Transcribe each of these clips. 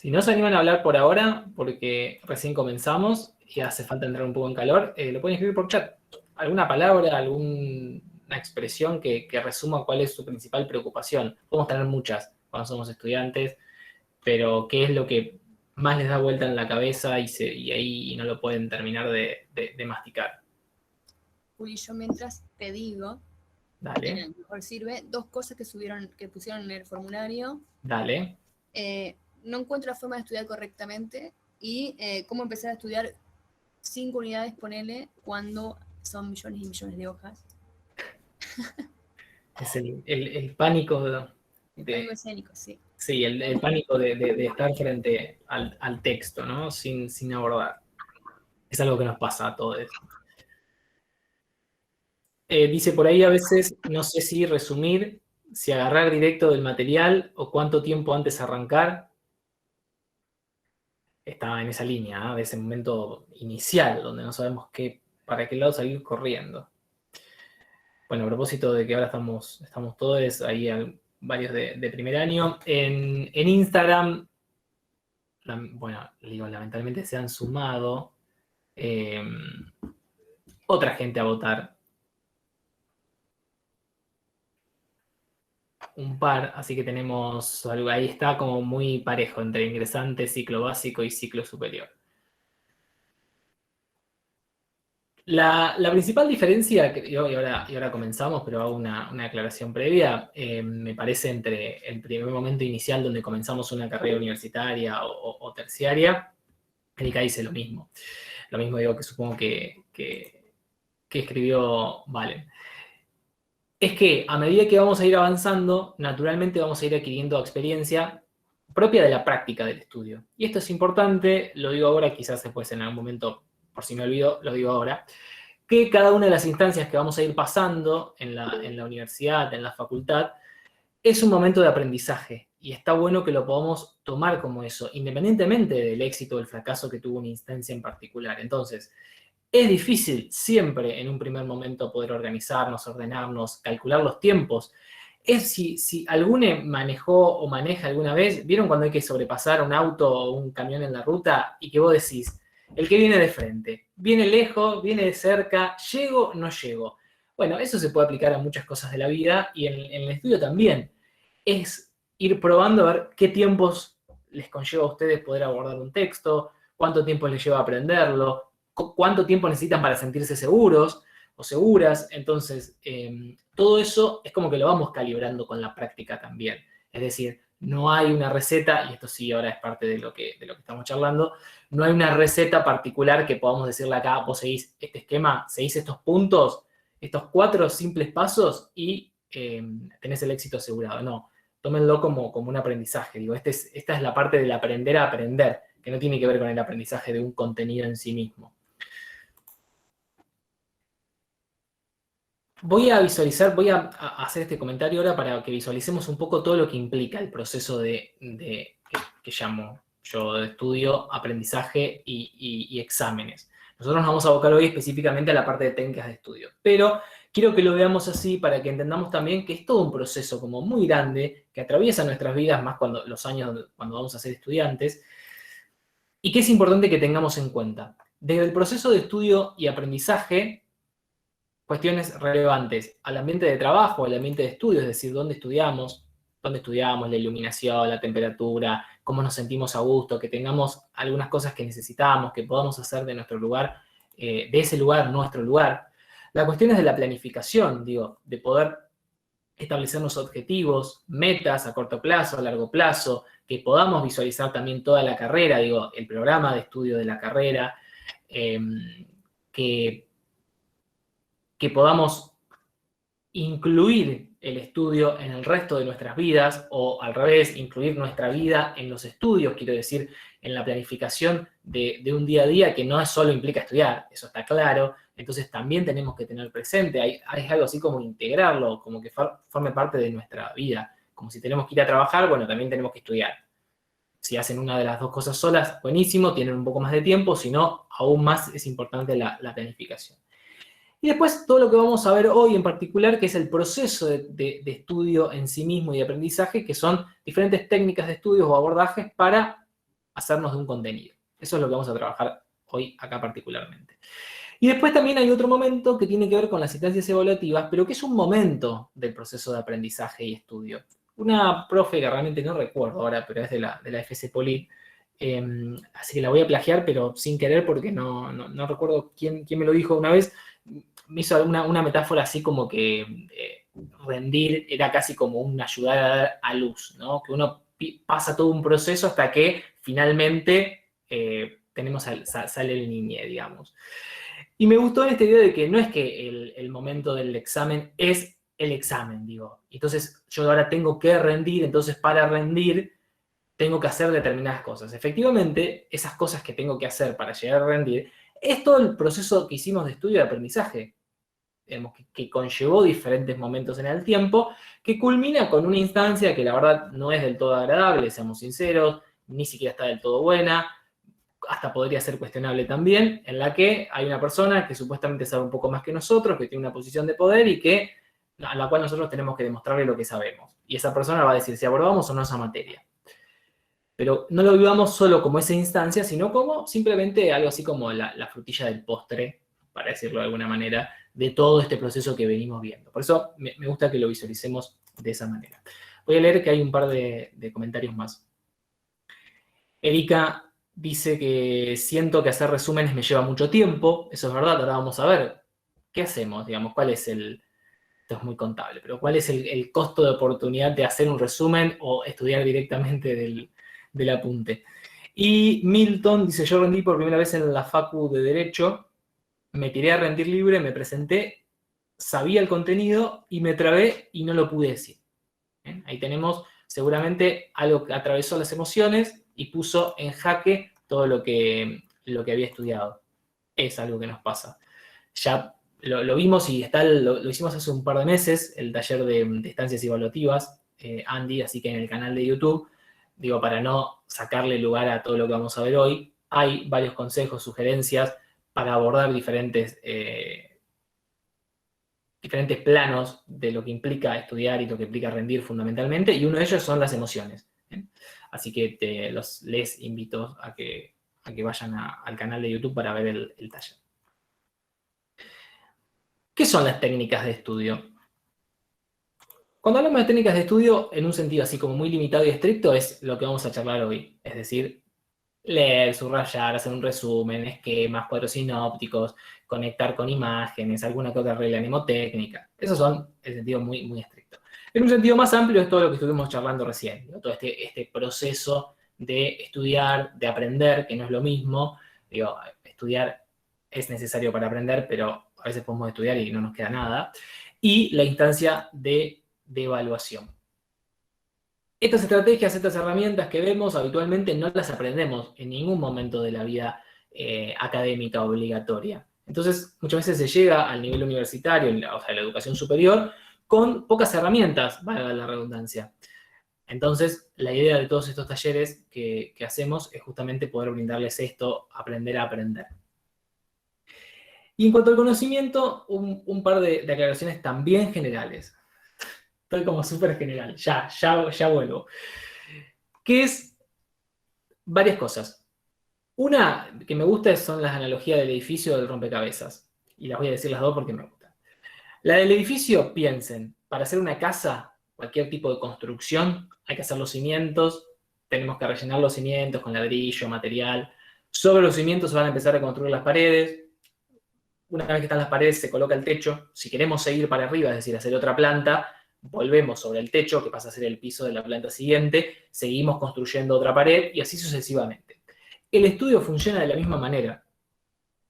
Si no se animan a hablar por ahora, porque recién comenzamos y hace falta entrar un poco en calor, lo pueden escribir por chat. ¿Alguna palabra, alguna expresión que resuma cuál es su principal preocupación? Podemos tener muchas cuando somos estudiantes, pero ¿qué es lo que más les da vuelta en la cabeza y ahí no lo pueden terminar de masticar? Juli, yo mientras te digo, y a Dale, lo mejor sirve, dos cosas que pusieron en el formulario. dale. No encuentro la forma de estudiar correctamente y cómo empezar a estudiar 5 unidades, ponele, cuando son millones y millones de hojas. Es el pánico El pánico de, escénico, sí. sí, el pánico de estar frente al texto, ¿no? Sin abordar. Es algo que nos pasa a todos. Dice por ahí a veces, no sé si resumir, si agarrar directo del material o cuánto tiempo antes arrancar. Está en esa línea, ¿eh? De ese momento inicial, donde no sabemos para qué lado salir corriendo. Bueno, a propósito de que ahora estamos todos, ahí varios de primer año. En Instagram, bueno, digo, lamentablemente se han sumado otra gente a votar. Un par, así que tenemos algo, ahí está como muy parejo entre ingresante, ciclo básico y ciclo superior. La principal diferencia, y ahora comenzamos, pero hago una aclaración previa, me parece entre el primer momento inicial donde comenzamos una carrera universitaria o terciaria, Erika dice lo mismo. Lo mismo digo que supongo que escribió Valen. Es que a medida que vamos a ir avanzando, naturalmente vamos a ir adquiriendo experiencia propia de la práctica del estudio. Y esto es importante, lo digo ahora, quizás después en algún momento, por si me olvido, lo digo ahora, que cada una de las instancias que vamos a ir pasando en la universidad, en la facultad, es un momento de aprendizaje. Y está bueno que lo podamos tomar como eso, independientemente del éxito o el fracaso que tuvo una instancia en particular. Entonces, es difícil siempre en un primer momento poder organizarnos, ordenarnos, calcular los tiempos. Es si alguno manejó o maneja alguna vez, ¿vieron cuando hay que sobrepasar un auto o un camión en la ruta y que vos decís, el que viene de frente, viene lejos, viene de cerca, llego, no llego? Bueno, eso se puede aplicar a muchas cosas de la vida y en el estudio también. Es ir probando a ver qué tiempos les conlleva a ustedes poder abordar un texto, cuánto tiempo les lleva a aprenderlo, cuánto tiempo necesitan para sentirse seguros o seguras. Entonces, todo eso es como que lo vamos calibrando con la práctica también. Es decir, no hay una receta, y esto sí ahora es parte de lo que estamos charlando, no hay una receta particular que podamos decirle acá, vos seguís este esquema, seguís estos puntos, estos 4 simples pasos y tenés el éxito asegurado. No, tómenlo como un aprendizaje. Digo, esta es la parte del aprender a aprender, que no tiene que ver con el aprendizaje de un contenido en sí mismo. Voy a visualizar, voy a hacer este comentario ahora para que visualicemos un poco todo lo que implica el proceso que llamo yo de estudio, aprendizaje y exámenes. Nosotros nos vamos a abocar hoy específicamente a la parte de técnicas de estudio, pero quiero que lo veamos así para que entendamos también que es todo un proceso como muy grande que atraviesa nuestras vidas, más cuando los años cuando vamos a ser estudiantes, y que es importante que tengamos en cuenta. Desde el proceso de estudio y aprendizaje, cuestiones relevantes al ambiente de trabajo, al ambiente de estudio, es decir, dónde estudiamos, la iluminación, la temperatura, cómo nos sentimos a gusto, que tengamos algunas cosas que necesitamos, que podamos hacer de nuestro lugar, de ese lugar, nuestro lugar. La cuestión es de la planificación, digo, de poder establecernos objetivos, metas a corto plazo, a largo plazo, que podamos visualizar también toda la carrera, digo, el programa de estudio de la carrera, que podamos incluir el estudio en el resto de nuestras vidas o al revés, incluir nuestra vida en los estudios, quiero decir, en la planificación de un día a día que no solo implica estudiar, eso está claro, entonces también tenemos que tener presente, hay algo así como integrarlo, como que forme parte de nuestra vida, como si tenemos que ir a trabajar, bueno, también tenemos que estudiar. Si hacen una de las dos cosas solas, buenísimo, tienen un poco más de tiempo, si no, aún más es importante la planificación. Y después todo lo que vamos a ver hoy en particular, que es el proceso de estudio en sí mismo y de aprendizaje, que son diferentes técnicas de estudios o abordajes para hacernos de un contenido. Eso es lo que vamos a trabajar hoy acá particularmente. Y después también hay otro momento que tiene que ver con las instancias evaluativas, pero que es un momento del proceso de aprendizaje y estudio. Una profe que realmente no recuerdo ahora, pero es de la FC Polit, así que la voy a plagiar, pero sin querer porque no recuerdo quién me lo dijo una vez, me hizo una metáfora así como que rendir era casi como un ayudar a luz, ¿no? Que uno pasa todo un proceso hasta que finalmente sale el niñe, digamos. Y me gustó en esta idea de que no es que el momento del examen es el examen, digo. Entonces yo ahora tengo que rendir, entonces para rendir tengo que hacer determinadas cosas. Efectivamente, esas cosas que tengo que hacer para llegar a rendir es todo el proceso que hicimos de estudio y de aprendizaje, digamos, que conllevó diferentes momentos en el tiempo, que culmina con una instancia que la verdad no es del todo agradable, seamos sinceros, ni siquiera está del todo buena, hasta podría ser cuestionable también, en la que hay una persona que supuestamente sabe un poco más que nosotros, que tiene una posición de poder y a la cual nosotros tenemos que demostrarle lo que sabemos. Y esa persona va a decir si aprobamos o no esa materia. Pero no lo vivamos solo como esa instancia, sino como simplemente algo así como la frutilla del postre, para decirlo de alguna manera, de todo este proceso que venimos viendo. Por eso me gusta que lo visualicemos de esa manera. Voy a leer que hay un par de comentarios más. Erika dice que siento que hacer resúmenes me lleva mucho tiempo. Eso es verdad, ahora vamos a ver qué hacemos, digamos, cuál es esto es muy contable, pero cuál es el costo de oportunidad de hacer un resumen o estudiar directamente del apunte. Y Milton dice, yo rendí por primera vez en la Facu de Derecho, me tiré a rendir libre, me presenté, sabía el contenido y me trabé y no lo pude decir. ¿Bien? Ahí tenemos seguramente algo que atravesó las emociones y puso en jaque todo lo que había estudiado. Es algo que nos pasa. Ya lo vimos y lo hicimos hace un par de meses, el taller de estancias evaluativas, Andy, así que en el canal de YouTube, digo, para no sacarle lugar a todo lo que vamos a ver hoy, hay varios consejos, sugerencias para abordar diferentes planos de lo que implica estudiar y lo que implica rendir fundamentalmente, y uno de ellos son las emociones. ¿Bien? Así que les invito a que vayan al canal de YouTube para ver el taller. ¿Qué son las técnicas de estudio? Cuando hablamos de técnicas de estudio, en un sentido así como muy limitado y estricto, es lo que vamos a charlar hoy. Es decir, leer, subrayar, hacer un resumen, esquemas, cuadros sinópticos, conectar con imágenes, alguna que otra regla mnemotécnica. Esos son el sentido muy, muy estricto. En un sentido más amplio es todo lo que estuvimos charlando recién, ¿no? Todo este proceso de estudiar, de aprender, que no es lo mismo. Digo, estudiar es necesario para aprender, pero a veces podemos estudiar y no nos queda nada. Y la instancia de evaluación. Estas estrategias, estas herramientas que vemos habitualmente no las aprendemos en ningún momento de la vida académica obligatoria. Entonces, muchas veces se llega al nivel universitario, o sea, la educación superior, con pocas herramientas, valga la redundancia. Entonces, la idea de todos estos talleres que hacemos es justamente poder brindarles esto, aprender a aprender. Y en cuanto al conocimiento, un par de aclaraciones también generales. Estoy como súper general, ya vuelvo. Que es varias cosas. Una que me gusta son las analogías del edificio del rompecabezas. Y las voy a decir las dos porque me gustan. La del edificio, piensen, para hacer una casa, cualquier tipo de construcción, hay que hacer los cimientos, tenemos que rellenar los cimientos con ladrillo, material. Sobre los cimientos se van a empezar a construir las paredes. Una vez que están las paredes, se coloca el techo. Si queremos seguir para arriba, es decir, hacer otra planta, volvemos sobre el techo, que pasa a ser el piso de la planta siguiente, seguimos construyendo otra pared y así sucesivamente. El estudio funciona de la misma manera.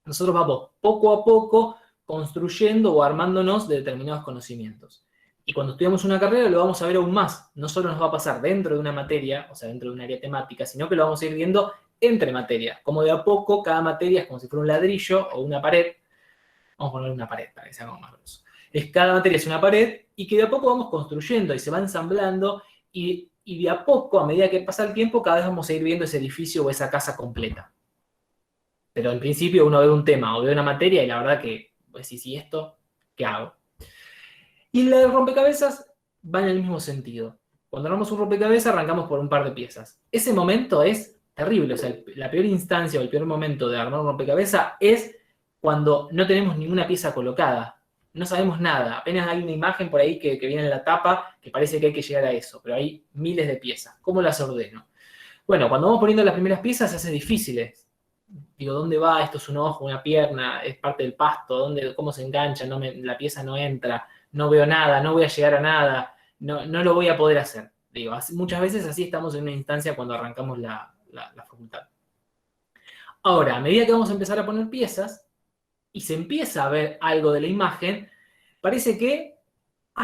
Nosotros vamos poco a poco construyendo o armándonos de determinados conocimientos. Y cuando estudiamos una carrera lo vamos a ver aún más. No solo nos va a pasar dentro de una materia, o sea, dentro de un área temática, sino que lo vamos a ir viendo entre materias. Como de a poco cada materia es como si fuera un ladrillo o una pared. Vamos a poner una pared para que sea algo más grueso. Cada materia es una pared y que de a poco vamos construyendo y se va ensamblando y de a poco, a medida que pasa el tiempo, cada vez vamos a ir viendo ese edificio o esa casa completa. Pero en principio uno ve un tema o ve una materia y la verdad que, pues si esto, ¿qué hago? Y la de rompecabezas va en el mismo sentido. Cuando armamos un rompecabezas arrancamos por un par de piezas. Ese momento es terrible. O sea, la peor instancia o el peor momento de armar un rompecabezas es cuando no tenemos ninguna pieza colocada. No sabemos nada. Apenas hay una imagen por ahí que viene en la tapa que parece que hay que llegar a eso, pero hay miles de piezas. ¿Cómo las ordeno? Bueno, cuando vamos poniendo las primeras piezas se hace difícil. Digo, ¿dónde va? Esto es un ojo, una pierna, es parte del pasto, ¿cómo se engancha? La pieza no entra, no veo nada, no voy a llegar a nada, no lo voy a poder hacer. Digo, muchas veces así estamos en una instancia cuando arrancamos la facultad. Ahora, a medida que vamos a empezar a poner piezas y se empieza a ver algo de la imagen, parece que,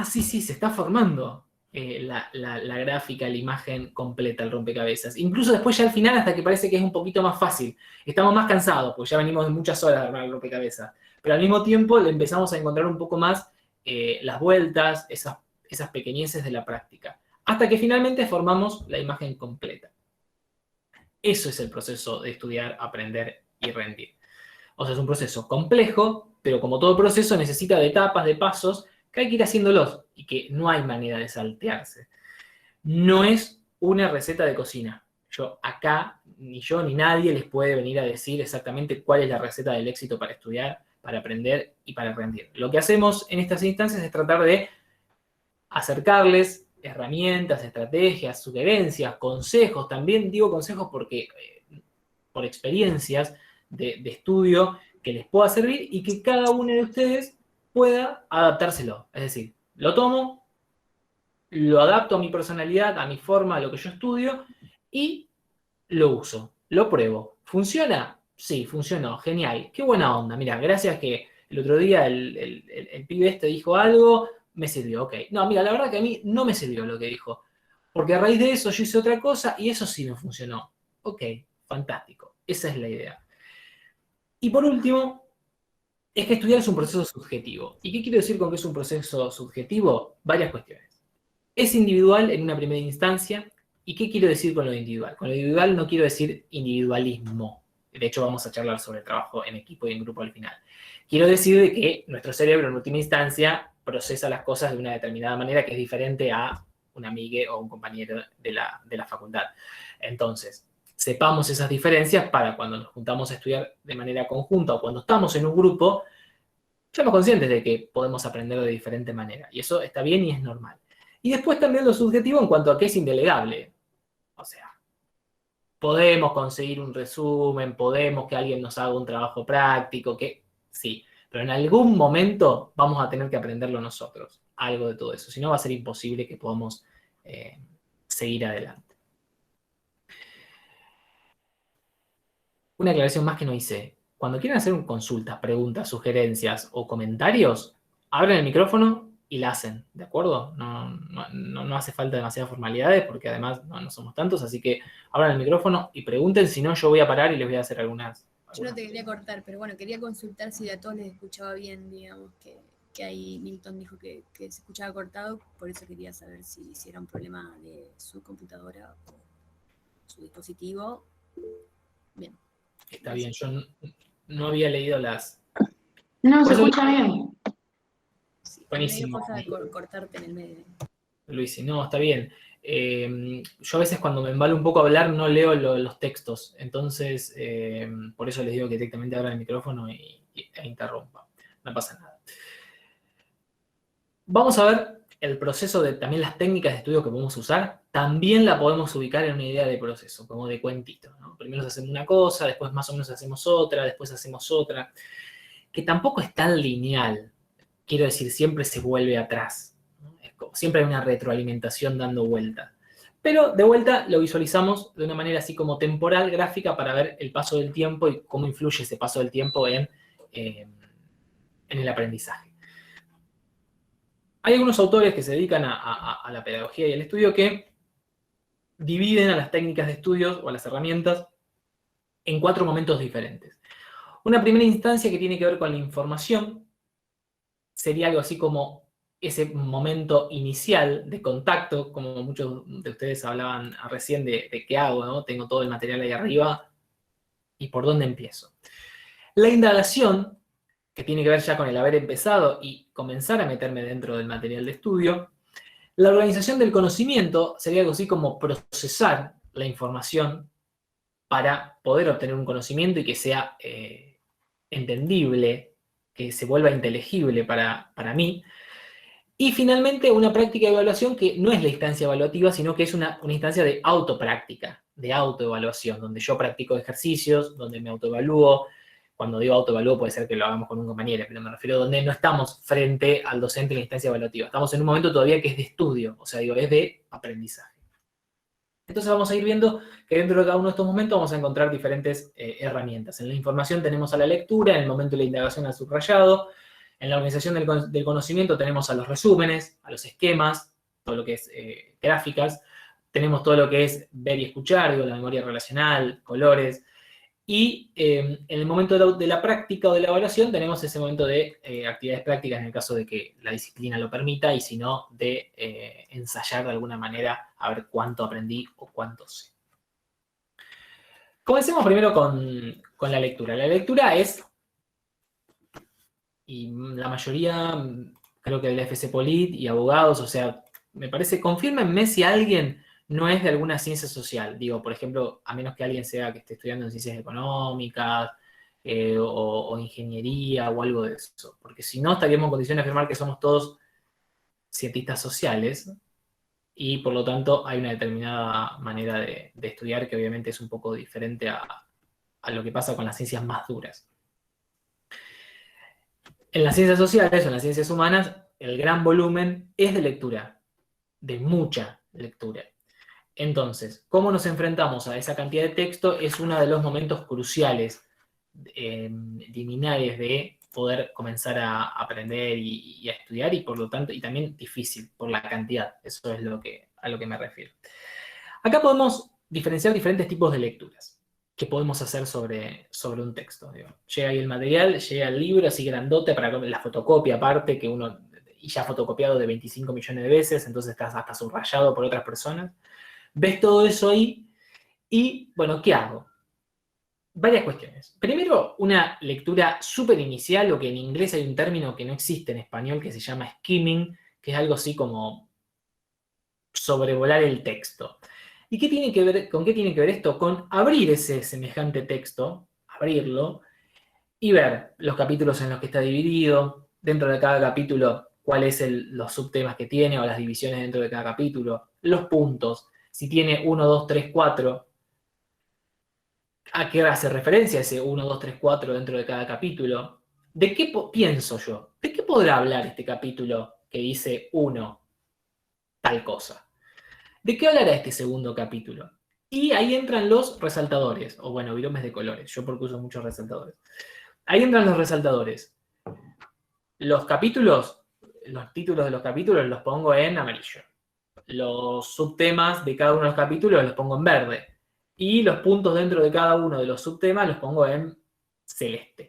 sí, se está formando la gráfica, la imagen completa, el rompecabezas. Incluso después ya al final hasta que parece que es un poquito más fácil. Estamos más cansados, porque ya venimos de muchas horas de armar el rompecabezas. Pero al mismo tiempo le empezamos a encontrar un poco más las vueltas, esas pequeñeces de la práctica. Hasta que finalmente formamos la imagen completa. Eso es el proceso de estudiar, aprender y rendir. O sea, es un proceso complejo, pero como todo proceso necesita de etapas, de pasos, que hay que ir haciéndolos y que no hay manera de saltearse. No es una receta de cocina. Ni yo ni nadie les puede venir a decir exactamente cuál es la receta del éxito para estudiar, para aprender y para rendir. Lo que hacemos en estas instancias es tratar de acercarles herramientas, estrategias, sugerencias, consejos. También digo consejos porque por experiencias de estudio que les pueda servir y que cada uno de ustedes pueda adaptárselo. Es decir, lo tomo, lo adapto a mi personalidad, a mi forma, a lo que yo estudio y lo uso, lo pruebo. ¿Funciona? Sí, funcionó, genial. Qué buena onda. Mira, gracias que el otro día el pibe este dijo algo, me sirvió, ok. No, mira, la verdad que a mí no me sirvió lo que dijo, porque a raíz de eso yo hice otra cosa y eso sí me funcionó. Ok, fantástico. Esa es la idea. Y por último, es que estudiar es un proceso subjetivo. ¿Y qué quiero decir con que es un proceso subjetivo? Varias cuestiones. Es individual en una primera instancia. ¿Y qué quiero decir con lo individual? Con lo individual no quiero decir individualismo. De hecho, vamos a charlar sobre el trabajo en equipo y en grupo al final. Quiero decir de que nuestro cerebro en última instancia procesa las cosas de una determinada manera que es diferente a un amigue o un compañero de la facultad. Entonces, sepamos esas diferencias para cuando nos juntamos a estudiar de manera conjunta o cuando estamos en un grupo, seamos conscientes de que podemos aprender de diferente manera. Y eso está bien y es normal. Y después también lo subjetivo en cuanto a que es indelegable. O sea, podemos conseguir un resumen, podemos que alguien nos haga un trabajo práctico, que sí, pero en algún momento vamos a tener que aprenderlo nosotros, algo de todo eso. Si no, va a ser imposible que podamos seguir adelante. Una aclaración más que no hice. Cuando quieran hacer consultas, preguntas, sugerencias o comentarios, abren el micrófono y la hacen, ¿de acuerdo? No hace falta demasiadas formalidades porque además no somos tantos, así que abran el micrófono y pregunten, si no yo voy a parar y les voy a hacer algunas. Yo no te quería cortar, pero bueno, quería consultar si a todos les escuchaba bien, digamos, que ahí Milton dijo que se escuchaba cortado, por eso quería saber si era un problema de su computadora o su dispositivo. Bien. Está bien, yo no había leído las... No, se escucha bien. Sí, buenísimo. cosa de cortarte en el medio. Luis, no, está bien. Yo a veces cuando me embalo un poco a hablar no leo los textos, entonces por eso les digo que directamente abran el micrófono e interrumpa. No pasa nada. Vamos a ver el proceso de también las técnicas de estudio que podemos usar. También la podemos ubicar en una idea de proceso, como de cuentito, ¿no? Primero hacemos una cosa, después más o menos hacemos otra, después hacemos otra, que tampoco es tan lineal. Quiero decir, siempre se vuelve atrás, ¿no? Siempre hay una retroalimentación dando vueltas. Pero de vuelta lo visualizamos de una manera así como temporal, gráfica, para ver el paso del tiempo y cómo influye ese paso del tiempo en el aprendizaje. Hay algunos autores que se dedican a la pedagogía y al estudio que dividen a las técnicas de estudios o a las herramientas en 4 momentos diferentes. Una primera instancia que tiene que ver con la información sería algo así como ese momento inicial de contacto, como muchos de ustedes hablaban recién de qué hago, ¿no? Tengo todo el material ahí arriba y por dónde empiezo. La indagación, que tiene que ver ya con el haber empezado y comenzar a meterme dentro del material de estudio. La organización del conocimiento sería algo así como procesar la información para poder obtener un conocimiento y que sea entendible, que se vuelva inteligible para mí. Y finalmente, una práctica de evaluación que no es la instancia evaluativa, sino que es una instancia de autopráctica, de autoevaluación, donde yo practico ejercicios, donde me autoevalúo. Cuando digo autoevalúo puede ser que lo hagamos con un compañero, pero me refiero a donde no estamos frente al docente en la instancia evaluativa. Estamos en un momento todavía que es de estudio, o sea, digo, es de aprendizaje. Entonces vamos a ir viendo que dentro de cada uno de estos momentos vamos a encontrar diferentes herramientas. En la información tenemos a la lectura, en el momento de la indagación al subrayado. En la organización del conocimiento tenemos a los resúmenes, a los esquemas, todo lo que es gráficas. Tenemos todo lo que es ver y escuchar, digo, la memoria relacional, colores. Y en el momento de la práctica o de la evaluación tenemos ese momento de actividades prácticas en el caso de que la disciplina lo permita y si no, de ensayar de alguna manera a ver cuánto aprendí o cuánto sé. Comencemos primero con la lectura. La lectura es, y la mayoría, creo que del FC Polit y abogados, o sea, me parece, confírmenme si alguien no es de alguna ciencia social. Digo, por ejemplo, a menos que alguien sea que esté estudiando en ciencias económicas o ingeniería o algo de eso. Porque si no, estaríamos en condiciones de afirmar que somos todos cientistas sociales y por lo tanto hay una determinada manera de estudiar que obviamente es un poco diferente a lo que pasa con las ciencias más duras. En las ciencias sociales o en las ciencias humanas, el gran volumen es de lectura, de mucha lectura. Entonces, ¿cómo nos enfrentamos a esa cantidad de texto? Es uno de los momentos cruciales, liminares de poder comenzar a aprender y a estudiar y por lo tanto, y también difícil por la cantidad. Eso es a lo que me refiero. Acá podemos diferenciar diferentes tipos de lecturas que podemos hacer sobre un texto. Digo. Llega ahí el material, llega el libro así grandote para la fotocopia aparte, que uno y ya fotocopiado de 25 millones de veces, entonces estás hasta subrayado por otras personas. Ves todo eso ahí y, bueno, ¿qué hago? Varias cuestiones. Primero, una lectura súper inicial, o que en inglés hay un término que no existe en español que se llama skimming, que es algo así como sobrevolar el texto. ¿Y qué tiene que ver, con qué tiene que ver esto? Con abrir ese semejante texto, abrirlo, y ver los capítulos en los que está dividido, dentro de cada capítulo, cuáles los subtemas que tiene o las divisiones dentro de cada capítulo, los puntos, si tiene 1, 2, 3, 4, a qué hace referencia ese 1, 2, 3, 4 dentro de cada capítulo. ¿De qué pienso yo? ¿De qué podrá hablar este capítulo que dice 1, tal cosa? ¿De qué hablará este segundo capítulo? Y ahí entran los resaltadores, o bueno, biromes de colores. Yo porque uso muchos resaltadores. Ahí entran los resaltadores. Los capítulos, los títulos de los capítulos los pongo en amarillo. Los subtemas de cada uno de los capítulos los pongo en verde. Y los puntos dentro de cada uno de los subtemas los pongo en celeste.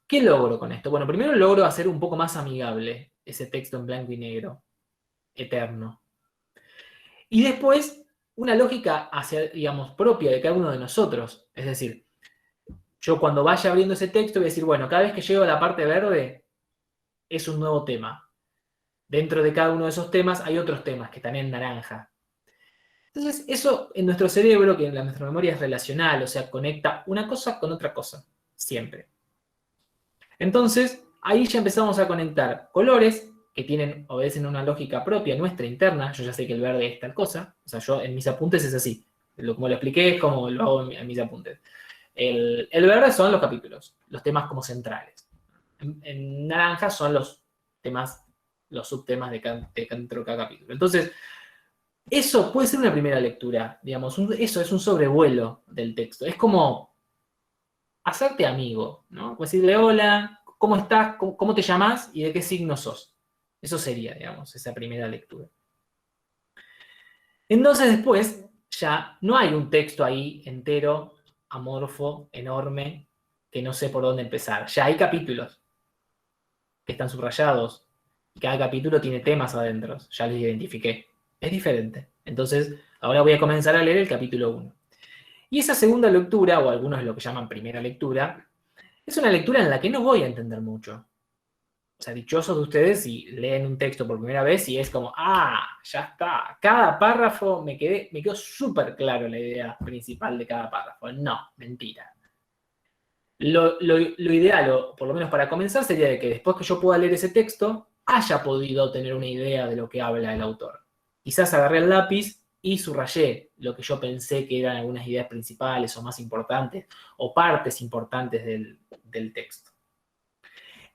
¿Qué logro con esto? Bueno, primero logro hacer un poco más amigable ese texto en blanco y negro, eterno. Y después, una lógica hacia, digamos, propia de cada uno de nosotros. Es decir, yo cuando vaya abriendo ese texto voy a decir, bueno, cada vez que llego a la parte verde es un nuevo tema. Dentro de cada uno de esos temas hay otros temas que están en naranja. Entonces, eso en nuestro cerebro, que en nuestra memoria es relacional, o sea, conecta una cosa con otra cosa, siempre. Entonces, ahí ya empezamos a conectar colores que obedecen a una lógica propia nuestra interna. Yo ya sé que el verde es tal cosa. O sea, yo en mis apuntes es así. Como lo expliqué es como lo hago en mis apuntes. El verde son los capítulos, los temas como centrales. En naranja son los temas, los subtemas dentro de cada capítulo. Entonces, eso puede ser una primera lectura, digamos. Eso es un sobrevuelo del texto. Es como hacerte amigo, ¿no? Pues decirle, hola, ¿cómo estás? ¿Cómo te llamas? ¿Y de qué signo sos? Eso sería, digamos, esa primera lectura. Entonces después ya no hay un texto ahí entero, amorfo, enorme, que no sé por dónde empezar. Ya hay capítulos que están subrayados. Cada capítulo tiene temas adentro. Ya los identifiqué. Es diferente. Entonces, ahora voy a comenzar a leer el capítulo 1. Y esa segunda lectura, o algunos lo que llaman primera lectura, es una lectura en la que no voy a entender mucho. O sea, dichosos de ustedes si leen un texto por primera vez y es como, ya está. Cada párrafo me quedó súper claro la idea principal de cada párrafo. No, mentira. Lo ideal, o por lo menos para comenzar, sería de que después que yo pueda leer ese texto, haya podido tener una idea de lo que habla el autor. Quizás agarré el lápiz y subrayé lo que yo pensé que eran algunas ideas principales o más importantes, o partes importantes del texto.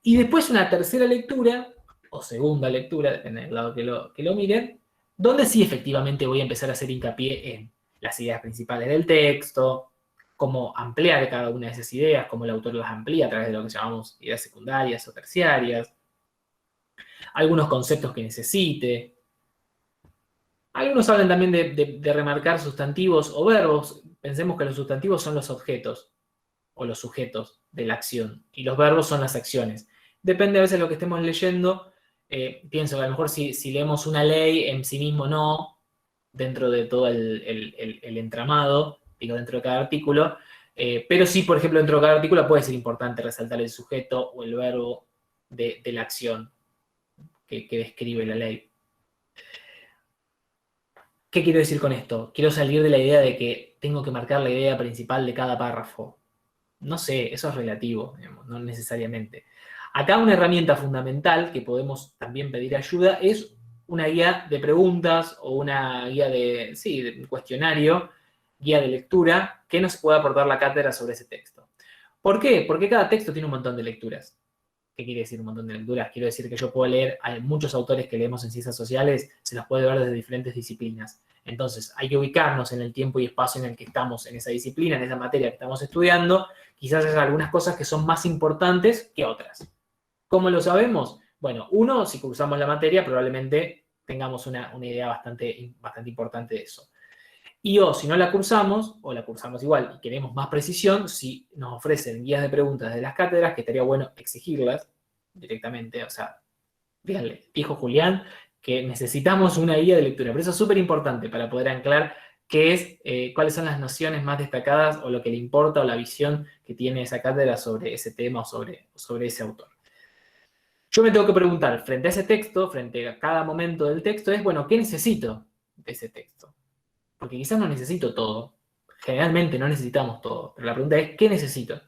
Y después una tercera lectura, o segunda lectura, depende del lado que lo miren, donde sí efectivamente voy a empezar a hacer hincapié en las ideas principales del texto, cómo ampliar cada una de esas ideas, cómo el autor las amplía a través de lo que llamamos ideas secundarias o terciarias, algunos conceptos que necesite. Algunos hablan también de remarcar sustantivos o verbos. Pensemos que los sustantivos son los objetos o los sujetos de la acción y los verbos son las acciones. Depende a veces de lo que estemos leyendo. Pienso que a lo mejor si leemos una ley en sí mismo no, dentro de todo el entramado, digo, dentro de cada artículo, pero sí, por ejemplo, dentro de cada artículo puede ser importante resaltar el sujeto o el verbo de la acción que describe la ley. ¿Qué quiero decir con esto? Quiero salir de la idea de que tengo que marcar la idea principal de cada párrafo. No sé, eso es relativo, digamos, no necesariamente. Acá una herramienta fundamental que podemos también pedir ayuda es una guía de preguntas o una guía de un cuestionario, guía de lectura, que nos pueda aportar la cátedra sobre ese texto. ¿Por qué? Porque cada texto tiene un montón de lecturas. ¿Qué quiere decir un montón de lecturas? Quiero decir que yo puedo leer, hay muchos autores que leemos en ciencias sociales, se los puede ver desde diferentes disciplinas. Entonces, hay que ubicarnos en el tiempo y espacio en el que estamos en esa disciplina, en esa materia que estamos estudiando. Quizás haya algunas cosas que son más importantes que otras. ¿Cómo lo sabemos? Bueno, uno, si cursamos la materia, probablemente tengamos una idea bastante importante de eso. Y si no la cursamos, o la cursamos igual y queremos más precisión, si nos ofrecen guías de preguntas de las cátedras, que estaría bueno exigirlas directamente, o sea, díganle, dijo Julián, que necesitamos una guía de lectura. Pero eso es súper importante para poder anclar qué es, cuáles son las nociones más destacadas o lo que le importa o la visión que tiene esa cátedra sobre ese tema o sobre ese autor. Yo me tengo que preguntar, frente a ese texto, frente a cada momento del texto, bueno, ¿qué necesito de ese texto? Porque quizás no necesito todo. Generalmente no necesitamos todo. Pero la pregunta es, ¿qué necesito?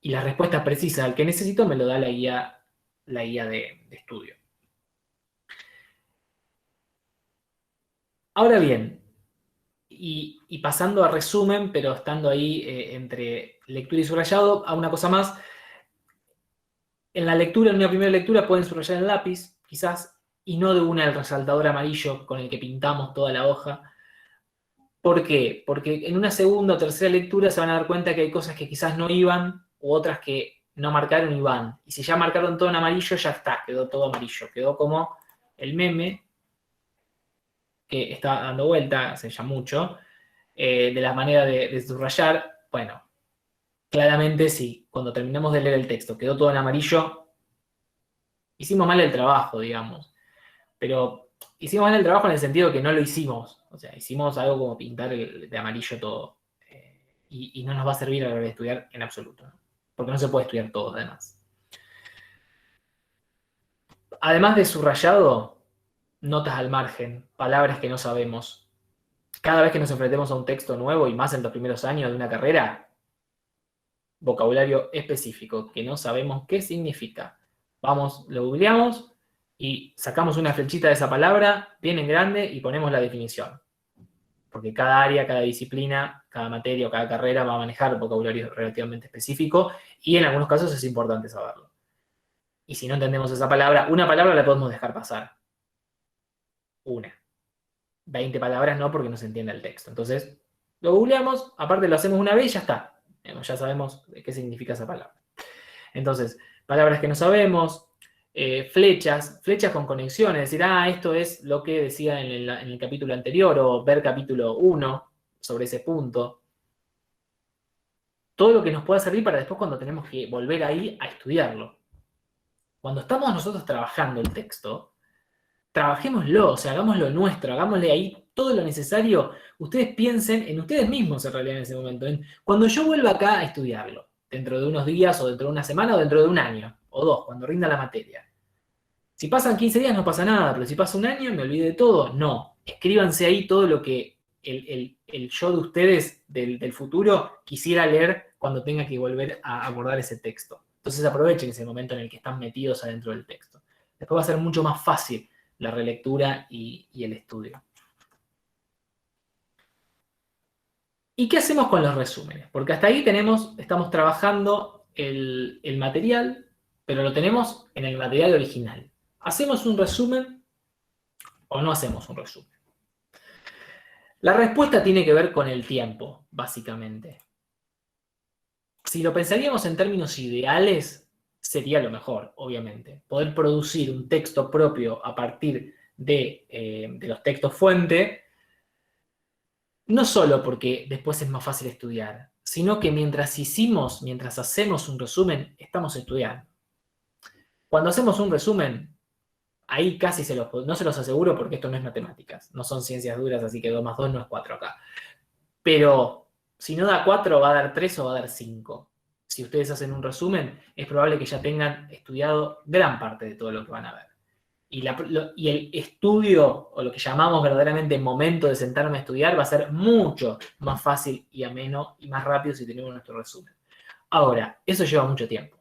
Y la respuesta precisa al que necesito me lo da la guía de estudio. Ahora bien, y pasando a resumen, pero estando ahí entre lectura y subrayado, a una cosa más. En la lectura, en una primera lectura, pueden subrayar en lápiz, quizás, y no de una el resaltador amarillo con el que pintamos toda la hoja. ¿Por qué? Porque en una segunda o tercera lectura se van a dar cuenta que hay cosas que quizás no iban, u otras que no marcaron y van. Y si ya marcaron todo en amarillo, ya está, quedó todo amarillo. Quedó como el meme que está dando vuelta hace ya mucho, de la manera de subrayar. Bueno, claramente sí, cuando terminamos de leer el texto quedó todo en amarillo, hicimos mal el trabajo, digamos. Pero hicimos mal el trabajo en el sentido que no lo hicimos. O sea, hicimos algo como pintar de amarillo todo. Y no nos va a servir a la hora de estudiar en absoluto, ¿no? Porque no se puede estudiar todo, además. Además de subrayado, notas al margen, palabras que no sabemos. Cada vez que nos enfrentemos a un texto nuevo, y más en los primeros años de una carrera, vocabulario específico, que no sabemos qué significa. Vamos, lo googleamos y sacamos una flechita de esa palabra bien en grande y ponemos la definición. Porque cada área, cada disciplina, cada materia o cada carrera va a manejar vocabulario relativamente específico y en algunos casos es importante saberlo. Y si no entendemos esa palabra, una palabra la podemos dejar pasar. Una. 20 palabras no, porque no se entiende el texto. Entonces, lo googleamos, aparte lo hacemos una vez y ya está. Ya sabemos qué significa esa palabra. Entonces, palabras que no sabemos, flechas con conexiones, es decir, esto es lo que decía en el capítulo anterior, o ver capítulo 1 sobre ese punto. Todo lo que nos pueda servir para después cuando tenemos que volver ahí a estudiarlo. Cuando estamos nosotros trabajando el texto, trabajémoslo, o sea, hagámoslo nuestro, hagámosle ahí todo lo necesario. Ustedes piensen en ustedes mismos en realidad en ese momento. Cuando yo vuelva acá a estudiarlo, dentro de unos días, o dentro de una semana, o dentro de un año, o 2, cuando rinda la materia. Si pasan 15 días no pasa nada, pero si pasa un año me olvidé de todo. No, escríbanse ahí todo lo que el yo de ustedes del futuro quisiera leer cuando tenga que volver a abordar ese texto. Entonces aprovechen ese momento en el que están metidos adentro del texto. Después va a ser mucho más fácil la relectura y el estudio. ¿Y qué hacemos con los resúmenes? Porque hasta ahí estamos trabajando el material, pero lo tenemos en el material original. ¿Hacemos un resumen o no hacemos un resumen? La respuesta tiene que ver con el tiempo, básicamente. Si lo pensaríamos en términos ideales, sería lo mejor, obviamente. Poder producir un texto propio a partir de los textos fuente, no solo porque después es más fácil estudiar, sino que mientras hacemos un resumen, estamos estudiando. Cuando hacemos un resumen, ahí casi no se los aseguro porque esto no es matemáticas, no son ciencias duras, así que 2 más 2 no es 4 acá. Pero si no da 4, va a dar 3 o va a dar 5. Si ustedes hacen un resumen, es probable que ya tengan estudiado gran parte de todo lo que van a ver. Y el estudio, o lo que llamamos verdaderamente momento de sentarme a estudiar, va a ser mucho más fácil y ameno y más rápido si tenemos nuestro resumen. Ahora, eso lleva mucho tiempo.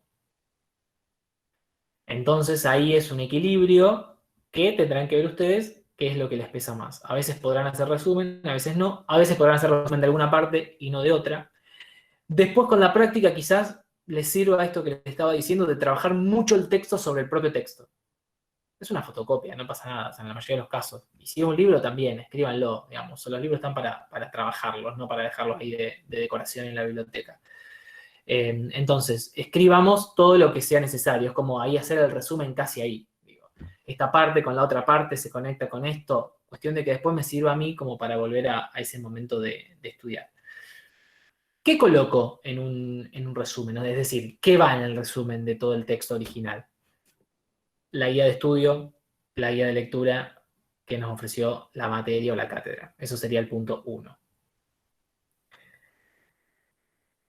Entonces ahí es un equilibrio que tendrán que ver ustedes qué es lo que les pesa más. A veces podrán hacer resumen, a veces no. A veces podrán hacer resumen de alguna parte y no de otra. Después con la práctica quizás les sirva esto que les estaba diciendo de trabajar mucho el texto sobre el propio texto. Es una fotocopia, no pasa nada, o sea, en la mayoría de los casos. Y si es un libro también, escríbanlo, digamos. Los libros están para trabajarlos, no para dejarlos ahí de decoración en la biblioteca. Entonces, escribamos todo lo que sea necesario. Es como ahí hacer el resumen casi ahí. Digo, esta parte con la otra parte se conecta con esto. Cuestión de que después me sirva a mí como para volver a ese momento de estudiar. ¿Qué coloco en un resumen? Es decir, ¿qué va en el resumen de todo el texto original? La guía de estudio, la guía de lectura que nos ofreció la materia o la cátedra. Eso sería el punto 1.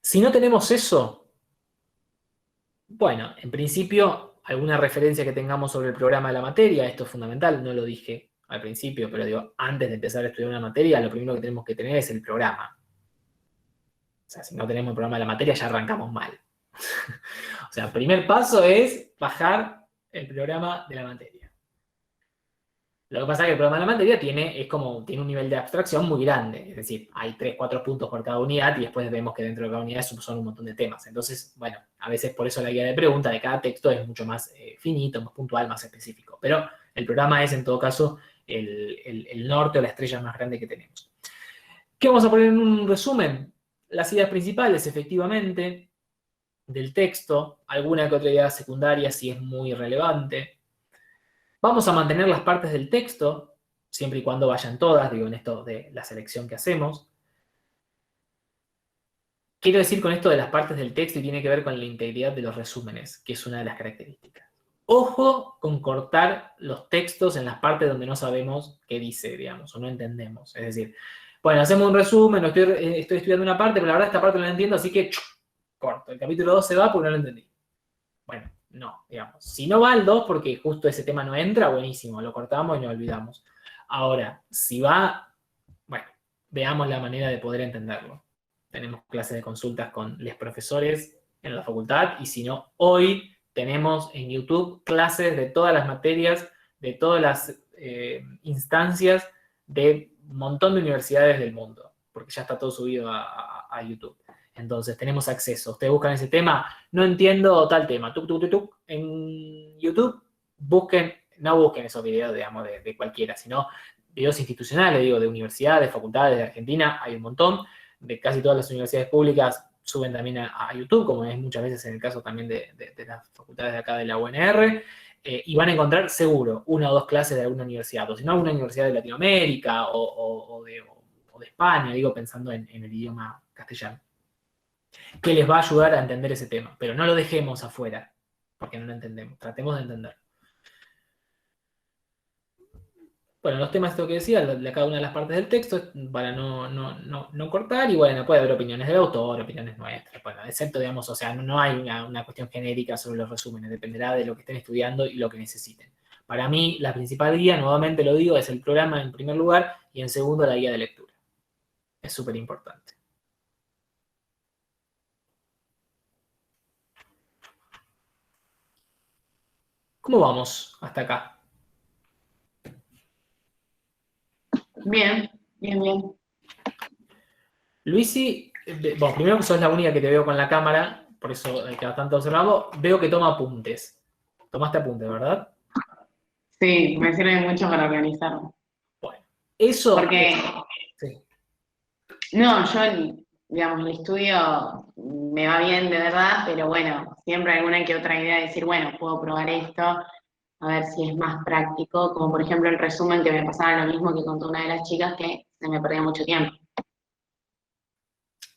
Si no tenemos eso, bueno, en principio, alguna referencia que tengamos sobre el programa de la materia, esto es fundamental, no lo dije al principio, pero digo, antes de empezar a estudiar una materia, lo primero que tenemos que tener es el programa. O sea, si no tenemos el programa de la materia, ya arrancamos mal. O sea, el primer paso es bajar el programa de la materia. Lo que pasa es que el programa de la materia tiene un nivel de abstracción muy grande. Es decir, hay 3, 4 puntos por cada unidad y después vemos que dentro de cada unidad son un montón de temas. Entonces, bueno, a veces por eso la guía de pregunta de cada texto es mucho más finito, más puntual, más específico. Pero el programa es, en todo caso, el norte o la estrella más grande que tenemos. ¿Qué vamos a poner en un resumen? Las ideas principales, efectivamente, del texto, alguna que otra idea secundaria si es muy relevante. Vamos a mantener las partes del texto, siempre y cuando vayan todas, digo, en esto de la selección que hacemos. Quiero decir con esto de las partes del texto y tiene que ver con la integridad de los resúmenes, que es una de las características. Ojo con cortar los textos en las partes donde no sabemos qué dice, digamos, o no entendemos. Es decir, bueno, hacemos un resumen, estoy estudiando una parte, pero la verdad esta parte no la entiendo, así que corto. El capítulo 2 se va porque no lo entendí. Bueno, no, digamos. Si no va al 2 porque justo ese tema no entra, buenísimo, lo cortamos y nos olvidamos. Ahora, si va, bueno, veamos la manera de poder entenderlo. Tenemos clases de consultas con los profesores en la facultad y si no, hoy tenemos en YouTube clases de todas las materias, de todas las instancias de un montón de universidades del mundo, porque ya está todo subido a YouTube. Entonces tenemos acceso. Ustedes buscan ese tema, no entiendo tal tema. En YouTube, no busquen esos videos, digamos, de cualquiera, sino videos institucionales, digo, de universidades, facultades de Argentina, hay un montón. De casi todas las universidades públicas suben también a YouTube, como es muchas veces en el caso también de las facultades de acá de la UNR, y van a encontrar seguro 1 o 2 clases de alguna universidad, o si no, alguna universidad de Latinoamérica o de España, digo, pensando en el idioma castellano, que les va a ayudar a entender ese tema. Pero no lo dejemos afuera, porque no lo entendemos. Tratemos de entenderlo. Bueno, los temas, esto que decía, de cada una de las partes del texto, para no cortar, y bueno, puede haber opiniones del autor, opiniones nuestras, bueno, excepto, digamos, o sea, no hay una cuestión genérica sobre los resúmenes, dependerá de lo que estén estudiando y lo que necesiten. Para mí, la principal guía, nuevamente lo digo, es el programa en primer lugar, y en segundo, la guía de lectura. Es súper importante. ¿Cómo vamos hasta acá? Bien, bien, bien. Luisi, bueno, primero que sos la única que te veo con la cámara, por eso que bastante observamos, veo que toma apuntes. Tomaste apuntes, ¿verdad? Sí, me sirve mucho para organizarme. Bueno, eso... Porque, sí. no, yo, digamos, el estudio me va bien de verdad, pero bueno, siempre alguna que otra idea de decir, bueno, puedo probar esto, a ver si es más práctico, como por ejemplo el resumen que me pasaba lo mismo que contó una de las chicas, que se me perdía mucho tiempo.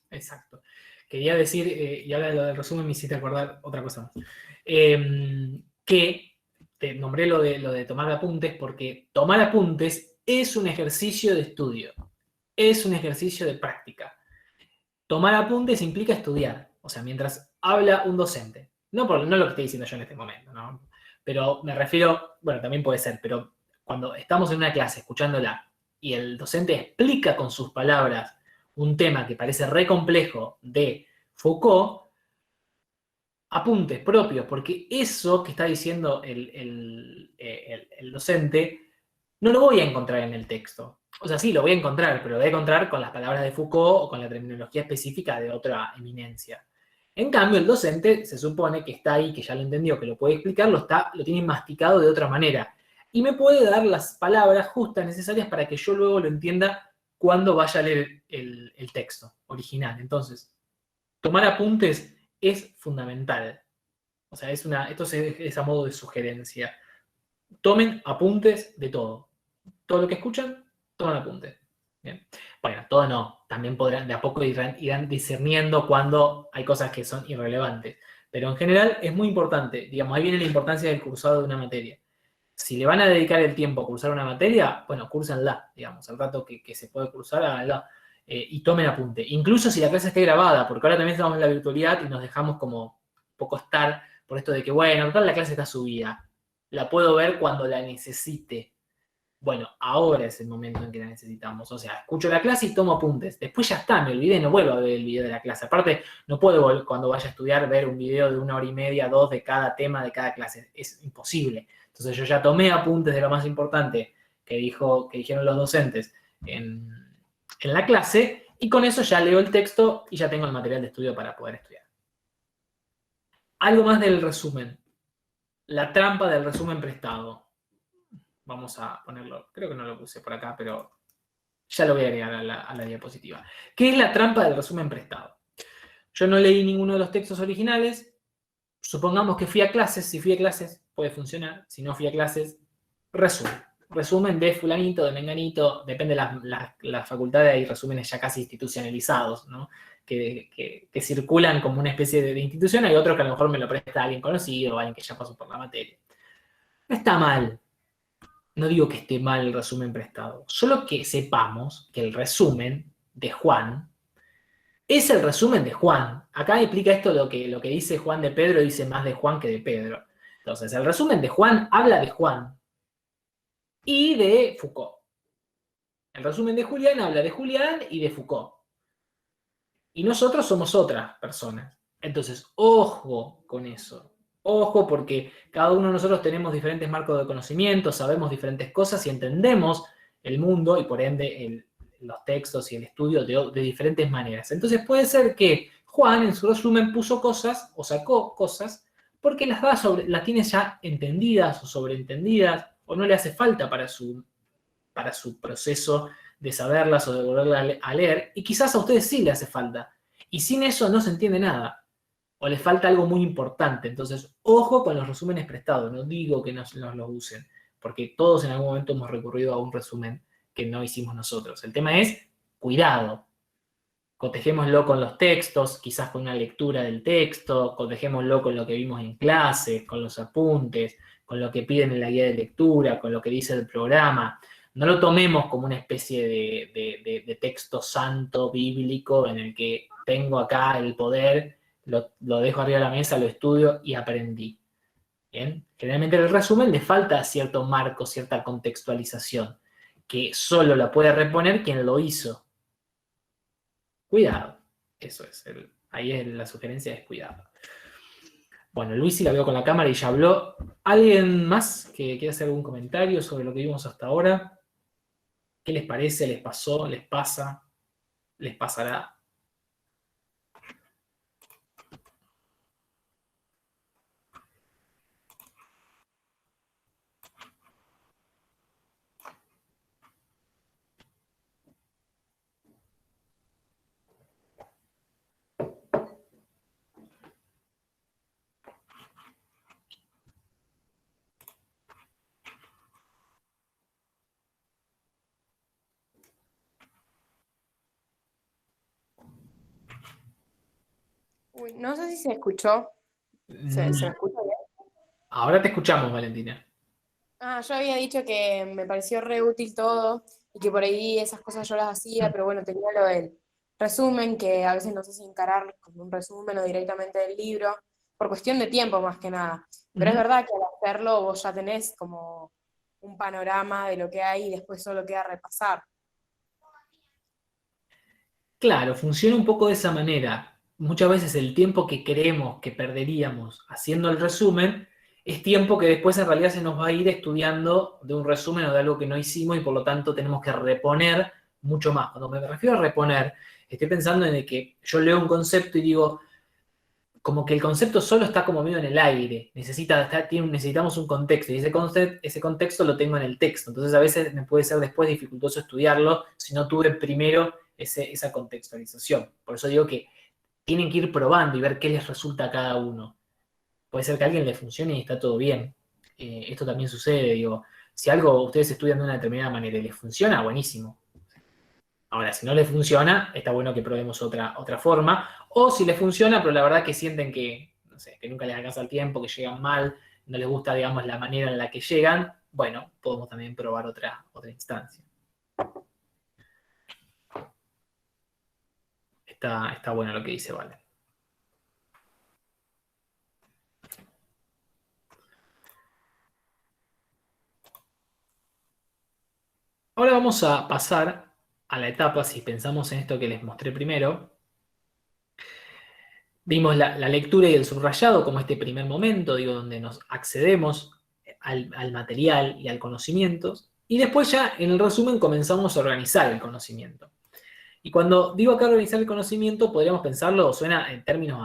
Exacto. Quería decir, y ahora lo del resumen me hiciste acordar otra cosa más. Que te nombré lo de tomar apuntes porque tomar apuntes es un ejercicio de estudio, es un ejercicio de práctica. Tomar apuntes implica estudiar, o sea, mientras habla un docente. No lo que estoy diciendo yo en este momento, ¿no? Pero me refiero, bueno, también puede ser, pero cuando estamos en una clase escuchándola y el docente explica con sus palabras un tema que parece re complejo de Foucault, apuntes propios, porque eso que está diciendo el docente no lo voy a encontrar en el texto. O sea, sí, lo voy a encontrar, pero lo voy a encontrar con las palabras de Foucault o con la terminología específica de otra eminencia. En cambio, el docente se supone que está ahí, que ya lo entendió, que lo puede explicar, lo tiene masticado de otra manera. Y me puede dar las palabras justas necesarias para que yo luego lo entienda cuando vaya a leer el texto original. Entonces, tomar apuntes es fundamental. O sea, esto es a modo de sugerencia. Tomen apuntes de todo. Todo lo que escuchan, toman apuntes. Bien. Bueno, todo no. También podrán, de a poco irán discerniendo cuando hay cosas que son irrelevantes. Pero en general es muy importante. Digamos, ahí viene la importancia del cursado de una materia. Si le van a dedicar el tiempo a cursar una materia, bueno, cúrsenla, digamos, al rato que se puede cursar, háganla. Y tomen apunte. Incluso si la clase esté grabada, porque ahora también estamos en la virtualidad y nos dejamos como un poco estar por esto de que, bueno, total la clase está subida. La puedo ver cuando la necesite. Bueno, ahora es el momento en que la necesitamos. O sea, escucho la clase y tomo apuntes. Después ya está, me olvidé, no vuelvo a ver el video de la clase. Aparte, no puedo cuando vaya a estudiar ver un video de 1 hora y media, 2 de cada tema de cada clase. Es imposible. Entonces yo ya tomé apuntes de lo más importante que dijeron los docentes en la clase y con eso ya leo el texto y ya tengo el material de estudio para poder estudiar. Algo más del resumen. La trampa del resumen prestado. Vamos a ponerlo, creo que no lo puse por acá, pero ya lo voy a agregar a la diapositiva. ¿Qué es la trampa del resumen prestado? Yo no leí ninguno de los textos originales. Supongamos que fui a clases. Si fui a clases, puede funcionar. Si no fui a clases, resumen. Resumen de fulanito, de menganito, depende de la facultad, hay resúmenes ya casi institucionalizados, ¿no? Que circulan como una especie de institución. Hay otros que a lo mejor me lo presta alguien conocido, alguien que ya pasó por la materia. No está mal. No digo que esté mal el resumen prestado, solo que sepamos que el resumen de Juan es el resumen de Juan. Acá explica esto lo que dice Juan de Pedro, dice más de Juan que de Pedro. Entonces, el resumen de Juan habla de Juan y de Foucault. El resumen de Julián habla de Julián y de Foucault. Y nosotros somos otras personas. Entonces, ojo con eso. Ojo porque cada uno de nosotros tenemos diferentes marcos de conocimiento, sabemos diferentes cosas y entendemos el mundo y por ende los textos y el estudio de diferentes maneras. Entonces puede ser que Juan en su resumen puso cosas o sacó cosas porque las tiene ya entendidas o sobreentendidas o no le hace falta para su proceso de saberlas o de volverlas a leer y quizás a ustedes sí le hace falta. Y sin eso no se entiende nada o les falta algo muy importante. Entonces, ojo con los resúmenes prestados. No digo que no los usen, porque todos en algún momento hemos recurrido a un resumen que no hicimos nosotros. El tema es, cuidado. Cotejémoslo con los textos, quizás con una lectura del texto, cotejémoslo con lo que vimos en clase, con los apuntes, con lo que piden en la guía de lectura, con lo que dice el programa. no lo tomemos como una especie de texto santo bíblico en el que tengo acá el poder, lo dejo arriba de la mesa, lo estudio y aprendí. ¿Bien? Generalmente en el resumen le falta cierto marco, cierta contextualización, que solo la puede reponer quien lo hizo. Cuidado, eso es, ahí es la sugerencia, es cuidado. Bueno, Luisi la veo con la cámara y ya habló. ¿Alguien más que quiera hacer algún comentario sobre lo que vimos hasta ahora? ¿Qué les parece? ¿Les pasó? ¿Les pasa? ¿Les pasará? Uy, no sé si se escuchó. ¿Se me escucha bien? Ahora te escuchamos, Valentina. Yo había dicho que me pareció re útil todo y que por ahí esas cosas yo las hacía, pero bueno, tenía lo del resumen, que a veces no sé si encarar como un resumen o directamente del libro, por cuestión de tiempo más que nada. Pero es verdad que al hacerlo vos ya tenés como un panorama de lo que hay y después solo queda repasar. Claro, funciona un poco de esa manera. Muchas veces el tiempo que creemos que perderíamos haciendo el resumen es tiempo que después en realidad se nos va a ir estudiando de un resumen o de algo que no hicimos y por lo tanto tenemos que reponer mucho más. Cuando me refiero a reponer, estoy pensando en el que yo leo un concepto y digo, como que el concepto solo está como medio en el aire, necesitamos un contexto y ese contexto lo tengo en el texto, entonces a veces me puede ser después dificultoso estudiarlo si no tuve primero esa contextualización. Por eso digo que tienen que ir probando y ver qué les resulta a cada uno. Puede ser que a alguien le funcione y está todo bien. Esto también sucede, digo, si algo ustedes estudian de una determinada manera y les funciona, buenísimo. Ahora, si no les funciona, está bueno que probemos otra forma. O si les funciona, pero la verdad que sienten que, no sé, que nunca les alcanza el tiempo, que llegan mal, no les gusta, digamos, la manera en la que llegan, bueno, podemos también probar otra instancia. Está bueno lo que dice Vale. Ahora vamos a pasar a la etapa, si pensamos en esto que les mostré primero. Vimos la lectura y el subrayado como este primer momento, digo, donde nos accedemos al material y al conocimiento. Y después ya en el resumen comenzamos a organizar el conocimiento. Y cuando digo acá organizar el conocimiento, podríamos pensarlo, suena en términos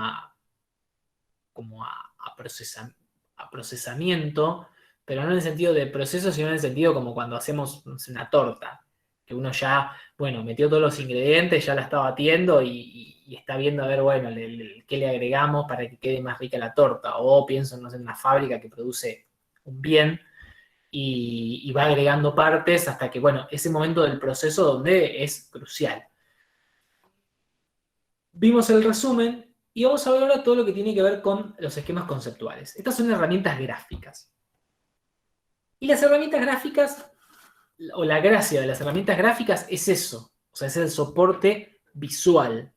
como a procesamiento, pero no en el sentido de proceso, sino en el sentido como cuando hacemos, no sé, una torta, que uno ya, bueno, metió todos los ingredientes, ya la está batiendo y está viendo a ver, bueno, qué le agregamos para que quede más rica la torta. O pienso, no sé, en una fábrica que produce un bien y va agregando partes hasta que, bueno, ese momento del proceso donde es crucial. Vimos el resumen y vamos a ver ahora todo lo que tiene que ver con los esquemas conceptuales. Estas son herramientas gráficas. Y las herramientas gráficas, o la gracia de las herramientas gráficas es eso, o sea, es el soporte visual.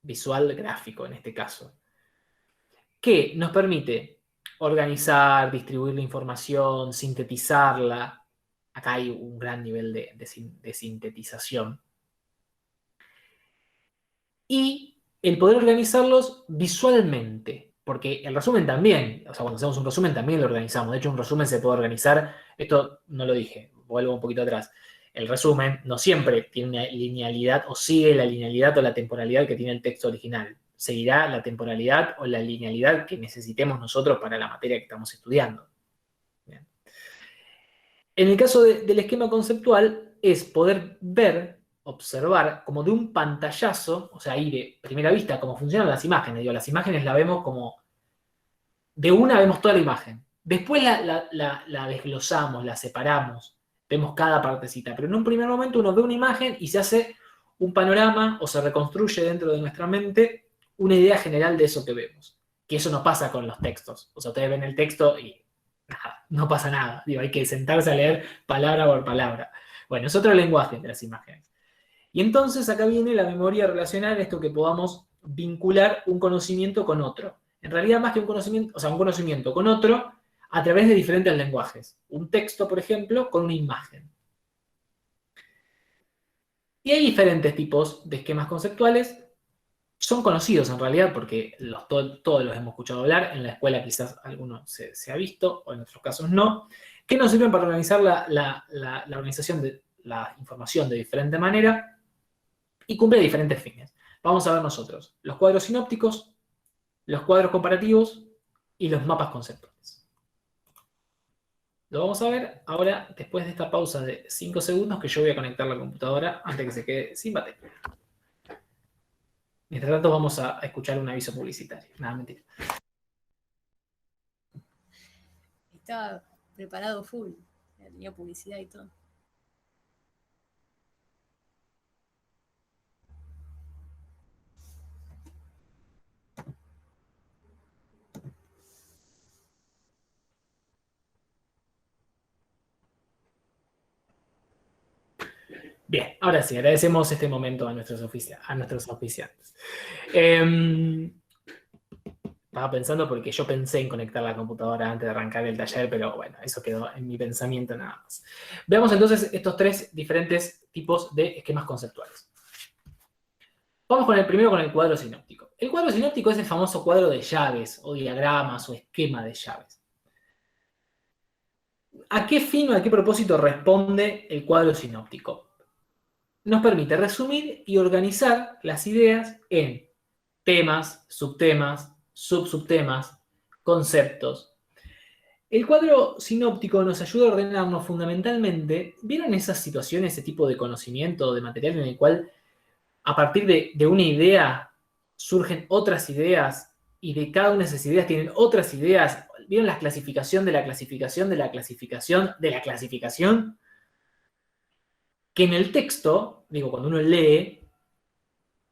Visual gráfico en este caso. Que nos permite organizar, distribuir la información, sintetizarla. Acá hay un gran nivel de sintetización. Y el poder organizarlos visualmente, porque el resumen también, o sea, cuando hacemos un resumen también lo organizamos. De hecho, un resumen se puede organizar, esto no lo dije, vuelvo un poquito atrás. El resumen no siempre tiene una linealidad o sigue la linealidad o la temporalidad que tiene el texto original. Seguirá la temporalidad o la linealidad que necesitemos nosotros para la materia que estamos estudiando. Bien. En el caso del esquema conceptual es poder ver, observar como de un pantallazo, o sea, ahí de primera vista, cómo funcionan las imágenes. Digo, las imágenes la vemos como, de una vemos toda la imagen. Después la desglosamos, la separamos, vemos cada partecita. Pero en un primer momento uno ve una imagen y se hace un panorama o se reconstruye dentro de nuestra mente una idea general de eso que vemos. Que eso no pasa con los textos. O sea, ustedes ven el texto y nada, no pasa nada. Digo, hay que sentarse a leer palabra por palabra. Bueno, es otro lenguaje de las imágenes. Y entonces acá viene la memoria relacional, esto que podamos vincular un conocimiento con otro. En realidad, más que un conocimiento, o sea, un conocimiento con otro a través de diferentes lenguajes. Un texto, por ejemplo, con una imagen. Y hay diferentes tipos de esquemas conceptuales. Son conocidos en realidad porque todos los hemos escuchado hablar. En la escuela quizás alguno se ha visto, o en otros casos no, que nos sirven para organizar la organización de la información de diferente manera y cumple diferentes fines. Vamos a ver nosotros los cuadros sinópticos, los cuadros comparativos y los mapas conceptuales. Lo vamos a ver ahora después de esta pausa de 5 segundos que yo voy a conectar la computadora antes que se quede sin batería. Mientras tanto vamos a escuchar un aviso publicitario. Nada, mentira. Estaba preparado full. Tenía publicidad y todo. Bien, ahora sí, agradecemos este momento a nuestros auspiciantes. Estaba pensando porque yo pensé en conectar la computadora antes de arrancar el taller, pero bueno, eso quedó en mi pensamiento nada más. Veamos entonces estos tres diferentes tipos de esquemas conceptuales. Vamos con el primero, con el cuadro sinóptico. El cuadro sinóptico es el famoso cuadro de llaves, o diagramas, o esquema de llaves. ¿A qué fin o a qué propósito responde el cuadro sinóptico? Nos permite resumir y organizar las ideas en temas, subtemas, subtemas, conceptos. El cuadro sinóptico nos ayuda a ordenarnos fundamentalmente. ¿Vieron esas situaciones, ese tipo de conocimiento, de material en el cual a partir de una idea surgen otras ideas y de cada una de esas ideas tienen otras ideas? ¿Vieron la clasificación de la clasificación de la clasificación de la clasificación? Que en el texto, digo, cuando uno lee,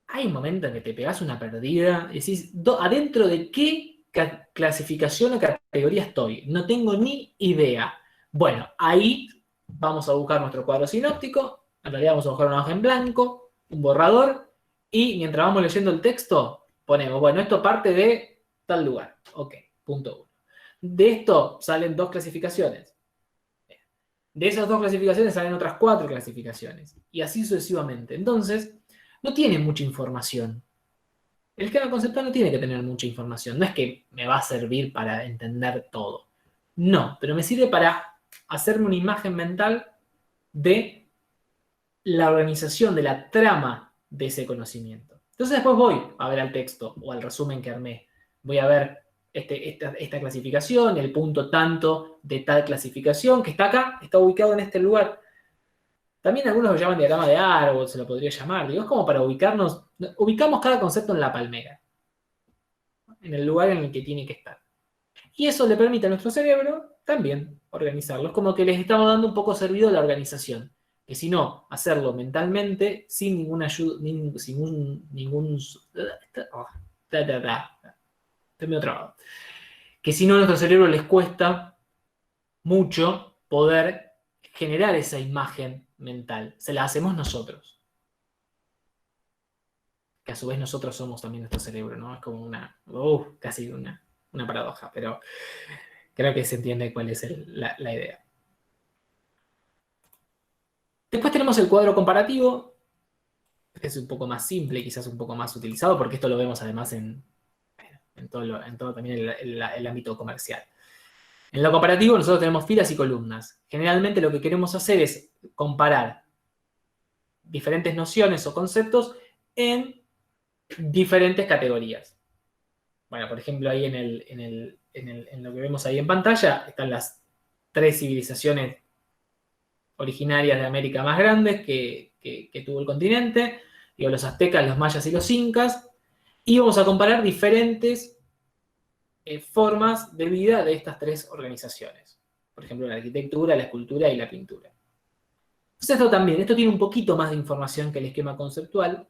hay un momento en que te pegas una perdida y decís, ¿adentro de qué clasificación o categoría estoy? No tengo ni idea. Bueno, ahí vamos a buscar nuestro cuadro sinóptico, en realidad vamos a buscar una hoja en blanco, un borrador, y mientras vamos leyendo el texto, ponemos, bueno, esto parte de tal lugar. Ok, punto 1. De esto salen 2 clasificaciones. De esas 2 clasificaciones salen otras 4 clasificaciones. Y así sucesivamente. Entonces, no tiene mucha información. El esquema conceptual no tiene que tener mucha información. No es que me va a servir para entender todo. No, pero me sirve para hacerme una imagen mental de la organización, de la trama de ese conocimiento. Entonces después voy a ver al texto o al resumen que armé. Voy a ver esta clasificación, el punto tanto de tal clasificación, que está acá, está ubicado en este lugar. También algunos lo llaman diagrama de árbol, se lo podría llamar. Digo, es como para ubicarnos, ubicamos cada concepto en la palmera, en el lugar en el que tiene que estar. Y eso le permite a nuestro cerebro también organizarlo. Es como que les estamos dando un poco servido a la organización. Que si no, hacerlo mentalmente, sin ninguna ayuda, estoy medio trabado. Que si no, a nuestro cerebro les cuesta mucho poder generar esa imagen mental. Se la hacemos nosotros. Que a su vez nosotros somos también nuestro cerebro, ¿no? Es como casi una paradoja, pero creo que se entiende cuál es la idea. Después tenemos el cuadro comparativo, que es un poco más simple, quizás un poco más utilizado, porque esto lo vemos además en todo también el ámbito comercial. En lo comparativo nosotros tenemos filas y columnas. Generalmente lo que queremos hacer es comparar diferentes nociones o conceptos en diferentes categorías. Bueno, por ejemplo, ahí en lo que vemos ahí en pantalla están las 3 civilizaciones originarias de América más grandes que tuvo el continente. Digo, los aztecas, los mayas y los incas. Y vamos a comparar diferentes formas de vida de estas 3 organizaciones. Por ejemplo, la arquitectura, la escultura y la pintura. Entonces esto tiene un poquito más de información que el esquema conceptual,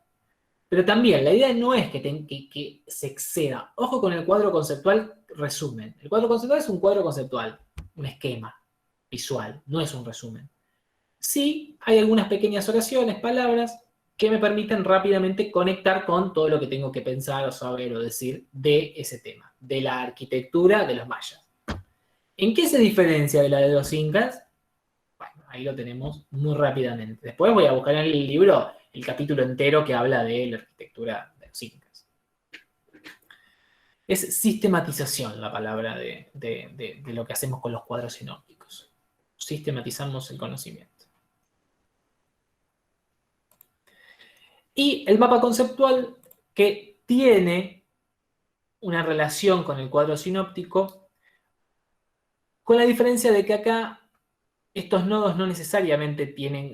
pero también la idea no es que se exceda. Ojo con el cuadro conceptual resumen. El cuadro conceptual es un cuadro conceptual. un esquema visual, no es un resumen. Sí, hay algunas pequeñas oraciones, palabras, que me permiten rápidamente conectar con todo lo que tengo que pensar o saber o decir de ese tema, de la arquitectura de los mayas. ¿En qué se diferencia de la de los incas? Bueno, ahí lo tenemos muy rápidamente. Después voy a buscar en el libro el capítulo entero que habla de la arquitectura de los incas. Es sistematización la palabra de lo que hacemos con los cuadros sinópticos. Sistematizamos el conocimiento. Y el mapa conceptual, que tiene una relación con el cuadro sinóptico, con la diferencia de que acá estos nodos no necesariamente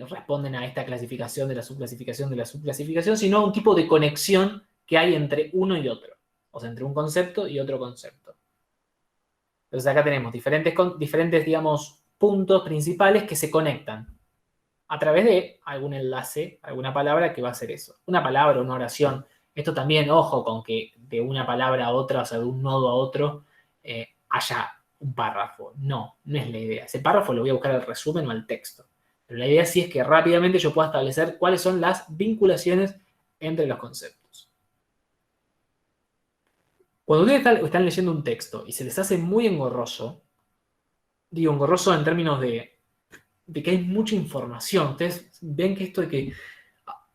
responden a esta clasificación de la subclasificación, sino a un tipo de conexión que hay entre uno y otro. O sea, entre un concepto y otro concepto. Entonces acá tenemos diferentes, digamos, puntos principales que se conectan a través de algún enlace, alguna palabra que va a hacer eso. Una palabra, una oración. Esto también, ojo, con que de una palabra a otra, o sea, de un nodo a otro, haya un párrafo. No, no es la idea. Ese párrafo lo voy a buscar al resumen o al texto. Pero la idea sí es que rápidamente yo pueda establecer cuáles son las vinculaciones entre los conceptos. Cuando ustedes están leyendo un texto y se les hace muy engorroso, digo engorroso en términos de que hay mucha información. Ustedes ven que esto de que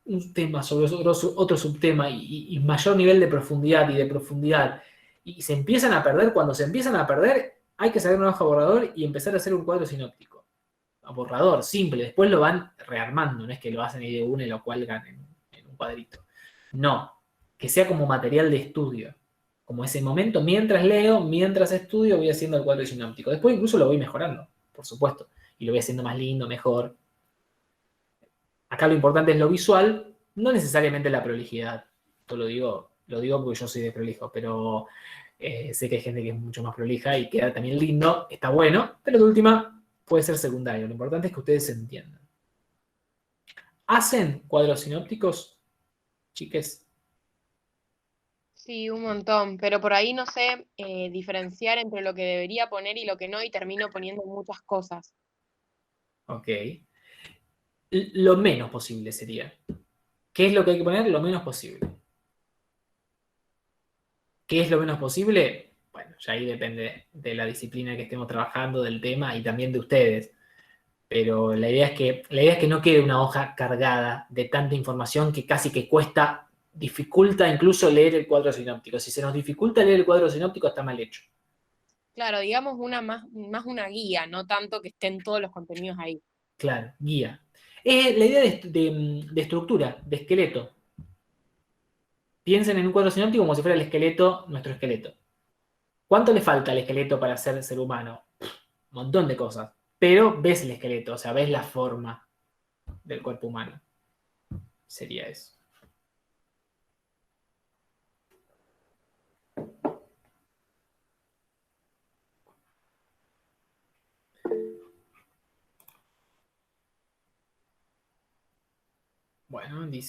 un tema sobre otro subtema y mayor nivel de profundidad y se empiezan a perder, cuando se empiezan a perder hay que sacar una hoja borrador y empezar a hacer un cuadro sinóptico. Borrador, simple, después lo van rearmando, no es que lo hacen ahí de una y lo cuelgan en un cuadrito. No, que sea como material de estudio. Como ese momento, mientras leo, mientras estudio, voy haciendo el cuadro sinóptico. Después incluso lo voy mejorando, por supuesto. Y lo voy haciendo más lindo, mejor. Acá lo importante es lo visual, no necesariamente la prolijidad. Esto lo digo porque yo soy de prolijo, pero sé que hay gente que es mucho más prolija y queda también lindo, está bueno, pero de última puede ser secundario. Lo importante es que ustedes se entiendan. ¿Hacen cuadros sinópticos, chiques? Sí, un montón, pero por ahí no sé diferenciar entre lo que debería poner y lo que no, y termino poniendo muchas cosas. Ok. Lo menos posible sería. ¿Qué es lo que hay que poner? Lo menos posible. ¿Qué es lo menos posible? Bueno, ya ahí depende de la disciplina que estemos trabajando, del tema y también de ustedes. Pero la idea es que no quede una hoja cargada de tanta información que casi que dificulta incluso leer el cuadro sinóptico. Si se nos dificulta leer el cuadro sinóptico, está mal hecho. Claro, digamos más una guía, no tanto que estén todos los contenidos ahí. Claro, guía. La idea de estructura, de esqueleto. Piensen en un cuadro sinóptico como si fuera el esqueleto, nuestro esqueleto. ¿Cuánto le falta al esqueleto para ser humano? Un montón de cosas. Pero ves el esqueleto, o sea, ves la forma del cuerpo humano. Sería eso. Bueno, Andy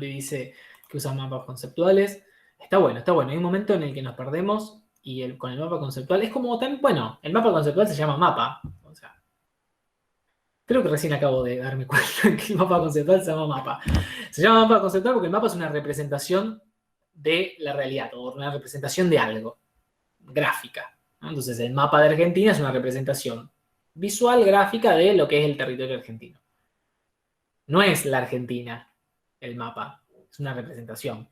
dice que usa mapas conceptuales. Está bueno, está bueno. Hay un momento en el que nos perdemos y con el mapa conceptual es como tan, bueno, el mapa conceptual se llama mapa. O sea, creo que recién acabo de darme cuenta que el mapa conceptual se llama mapa. Se llama mapa conceptual porque el mapa es una representación de la realidad o una representación de algo, gráfica, ¿no? Entonces el mapa de Argentina es una representación visual, gráfica de lo que es el territorio argentino. No es la Argentina el mapa, es una representación.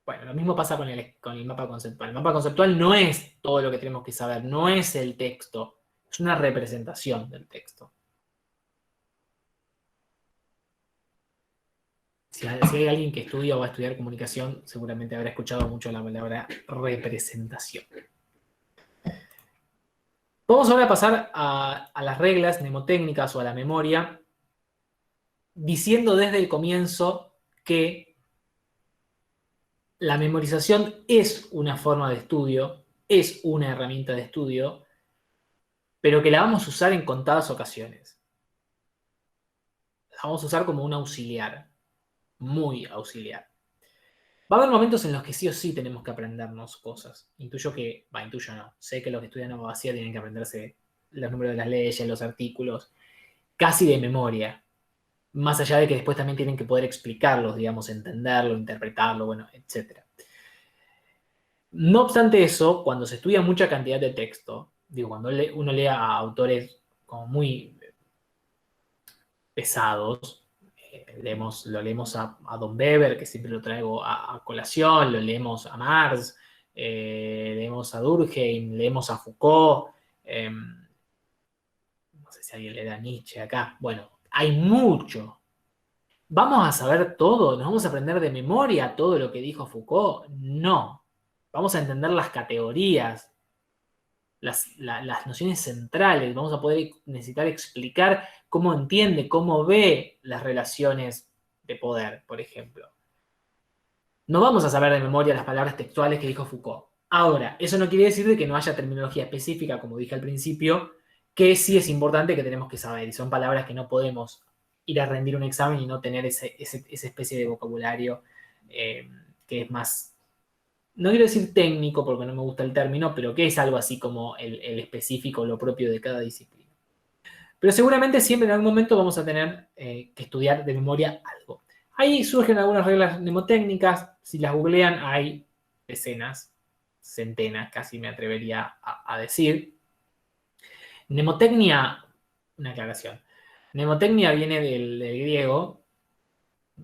Bueno, lo mismo pasa con el mapa conceptual. El mapa conceptual no es todo lo que tenemos que saber, no es el texto, es una representación del texto. Si hay alguien que estudia o va a estudiar comunicación, seguramente habrá escuchado mucho la palabra representación. Vamos ahora a pasar a las reglas mnemotécnicas o a la memoria, diciendo desde el comienzo que la memorización es una forma de estudio, es una herramienta de estudio, pero que la vamos a usar en contadas ocasiones. La vamos a usar como un auxiliar, muy auxiliar. Va a haber momentos en los que sí o sí tenemos que aprendernos cosas. Intuyo no. Sé que los que estudian abogacía tienen que aprenderse los números de las leyes, los artículos, casi de memoria. Más allá de que después también tienen que poder explicarlos, digamos, entenderlo, interpretarlo, bueno, etc. No obstante eso, cuando se estudia mucha cantidad de texto, digo, cuando uno lee a autores como muy pesados, lo leemos a Don Weber, que siempre lo traigo a colación, lo leemos a Marx, leemos a Durkheim, leemos a Foucault, no sé si alguien le da a Nietzsche acá. Bueno, hay mucho. ¿Vamos a saber todo? ¿Nos vamos a aprender de memoria todo lo que dijo Foucault? No. Vamos a entender las categorías, las nociones centrales. Vamos a poder necesitar explicar cómo entiende, cómo ve las relaciones de poder, por ejemplo. No vamos a saber de memoria las palabras textuales que dijo Foucault. Ahora, eso no quiere decir de que no haya terminología específica, como dije al principio, que sí es importante que tenemos que saber, y son palabras que no podemos ir a rendir un examen y no tener esa especie de vocabulario que es más, no quiero decir técnico porque no me gusta el término, pero que es algo así como el específico, lo propio de cada disciplina. Pero seguramente siempre en algún momento vamos a tener que estudiar de memoria algo. Ahí surgen algunas reglas mnemotécnicas, si las googlean hay decenas, centenas, casi me atrevería a decir. Mnemotecnia, una aclaración. Mnemotecnia viene del griego,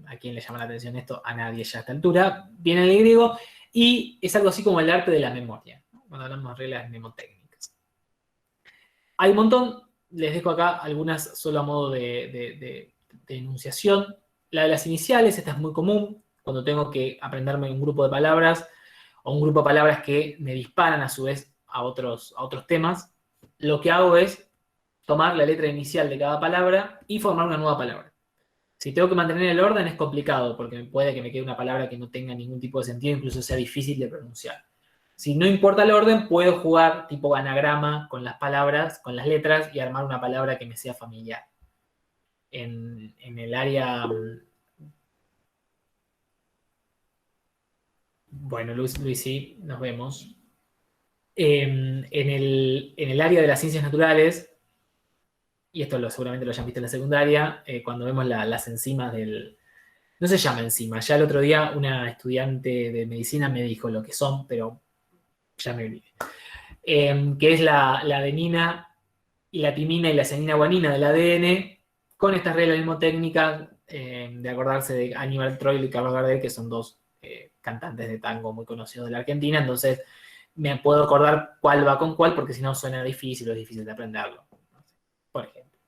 ¿a quién le llama la atención esto? A nadie ya a esta altura. Viene del griego y es algo así como el arte de la memoria, ¿no? Cuando hablamos de reglas mnemotécnicas. Hay un montón, les dejo acá algunas solo a modo de enunciación. La de las iniciales, esta es muy común, cuando tengo que aprenderme un grupo de palabras o un grupo de palabras que me disparan a su vez a otros temas. Lo que hago es tomar la letra inicial de cada palabra y formar una nueva palabra. Si tengo que mantener el orden es complicado porque puede que me quede una palabra que no tenga ningún tipo de sentido, incluso sea difícil de pronunciar. Si no importa el orden, puedo jugar tipo anagrama con las palabras, con las letras y armar una palabra que me sea familiar. En el área... Bueno, Luis, sí, nos vemos. En el área de las ciencias naturales, y esto seguramente lo hayan visto en la secundaria, cuando vemos las enzimas del... No se llama enzima, ya el otro día una estudiante de medicina me dijo lo que son, pero ya me olvidé. Que es la adenina y la timina y la cianina guanina del ADN, con estas reglas mnemotécnicas de acordarse de Aníbal Troilo y Carlos Gardel, que son dos cantantes de tango muy conocidos de la Argentina, entonces me puedo acordar cuál va con cuál, porque si no suena difícil o es difícil de aprenderlo, por ejemplo.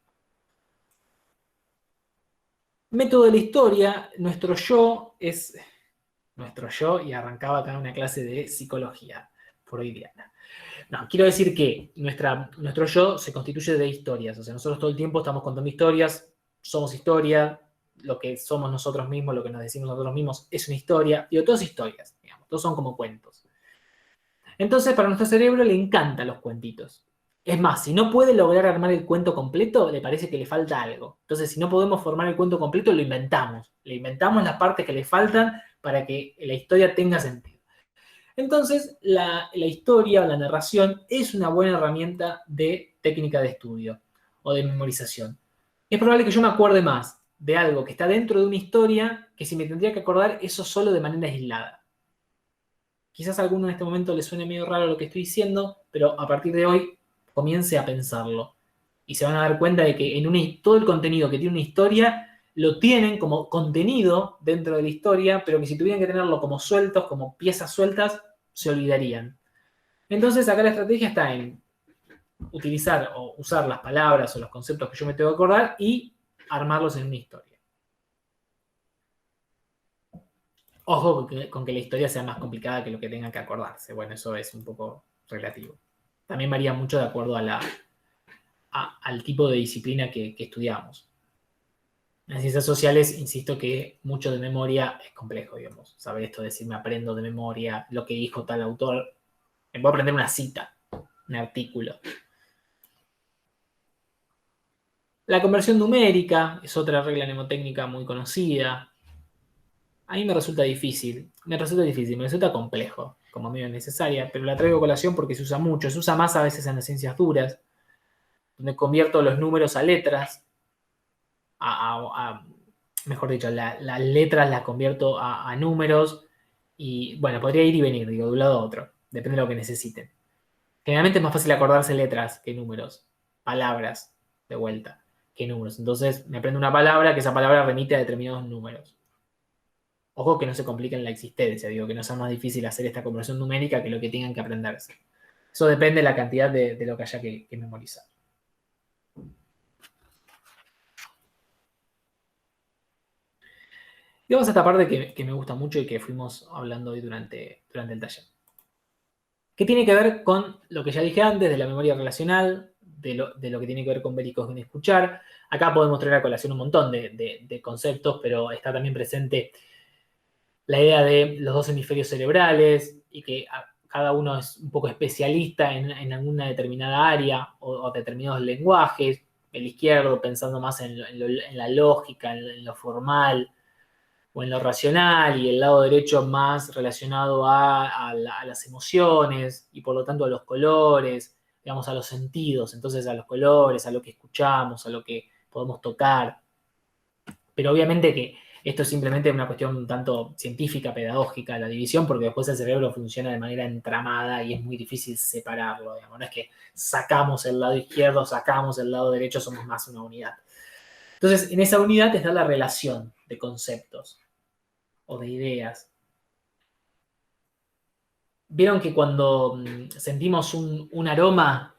Método de la historia, nuestro yo, y arrancaba acá una clase de psicología freudiana. No, quiero decir que nuestro yo se constituye de historias, o sea, nosotros todo el tiempo estamos contando historias, somos historia, lo que somos nosotros mismos, lo que nos decimos nosotros mismos es una historia, digo, todas historias, digamos, todos son como cuentos. Entonces, para nuestro cerebro le encantan los cuentitos. Es más, si no puede lograr armar el cuento completo, le parece que le falta algo. Entonces, si no podemos formar el cuento completo, lo inventamos. Le inventamos las partes que le faltan para que la historia tenga sentido. Entonces, la historia o la narración es una buena herramienta de técnica de estudio o de memorización. Es probable que yo me acuerde más de algo que está dentro de una historia que si me tendría que acordar eso solo de manera aislada. Quizás a alguno en este momento le suene medio raro lo que estoy diciendo, pero a partir de hoy comience a pensarlo. Y se van a dar cuenta de que todo el contenido que tiene una historia lo tienen como contenido dentro de la historia, pero que si tuvieran que tenerlo como sueltos, como piezas sueltas, se olvidarían. Entonces acá la estrategia está en utilizar o usar las palabras o los conceptos que yo me tengo que acordar y armarlos en una historia. Ojo con que la historia sea más complicada que lo que tengan que acordarse. Bueno, eso es un poco relativo. También varía mucho de acuerdo al tipo de disciplina que estudiamos. En las ciencias sociales, insisto que mucho de memoria es complejo, digamos. Saber esto de decir me aprendo de memoria lo que dijo tal autor. Me puedo aprender una cita, un artículo. La conversión numérica es otra regla mnemotécnica muy conocida. a mí me resulta difícil, me resulta complejo, como medio necesaria, pero la traigo a colación porque se usa mucho, se usa más a veces en las ciencias duras, donde convierto los números a letras, mejor dicho, las letras las convierto a números, y bueno, podría ir y venir, digo, de un lado a otro, depende de lo que necesiten. Generalmente es más fácil acordarse letras que números, palabras de vuelta que números. Entonces me aprendo una palabra que esa palabra remite a determinados números. Ojo que no se compliquen la existencia, digo, que no sea más difícil hacer esta conversión numérica que lo que tengan que aprenderse. Eso depende de la cantidad de lo que haya que memorizar. Y vamos a esta parte que me gusta mucho y que fuimos hablando hoy durante el taller. Que tiene que ver con lo que ya dije antes, de la memoria relacional, de lo que tiene que ver con ver y con escuchar. Acá podemos traer a colación un montón de conceptos, pero está también presente la idea de los dos hemisferios cerebrales y que cada uno es un poco especialista en alguna determinada área o determinados lenguajes. El izquierdo pensando más en la lógica, en lo formal o en lo racional, y el lado derecho más relacionado a las emociones y por lo tanto a los colores, digamos, a los sentidos, entonces a los colores, a lo que escuchamos, a lo que podemos tocar. Pero obviamente que esto es simplemente una cuestión un tanto científica, pedagógica, la división, porque después el cerebro funciona de manera entramada y es muy difícil separarlo, digamos. No es que sacamos el lado izquierdo, sacamos el lado derecho, somos más una unidad. Entonces, en esa unidad está la relación de conceptos o de ideas. Vieron que cuando sentimos un aroma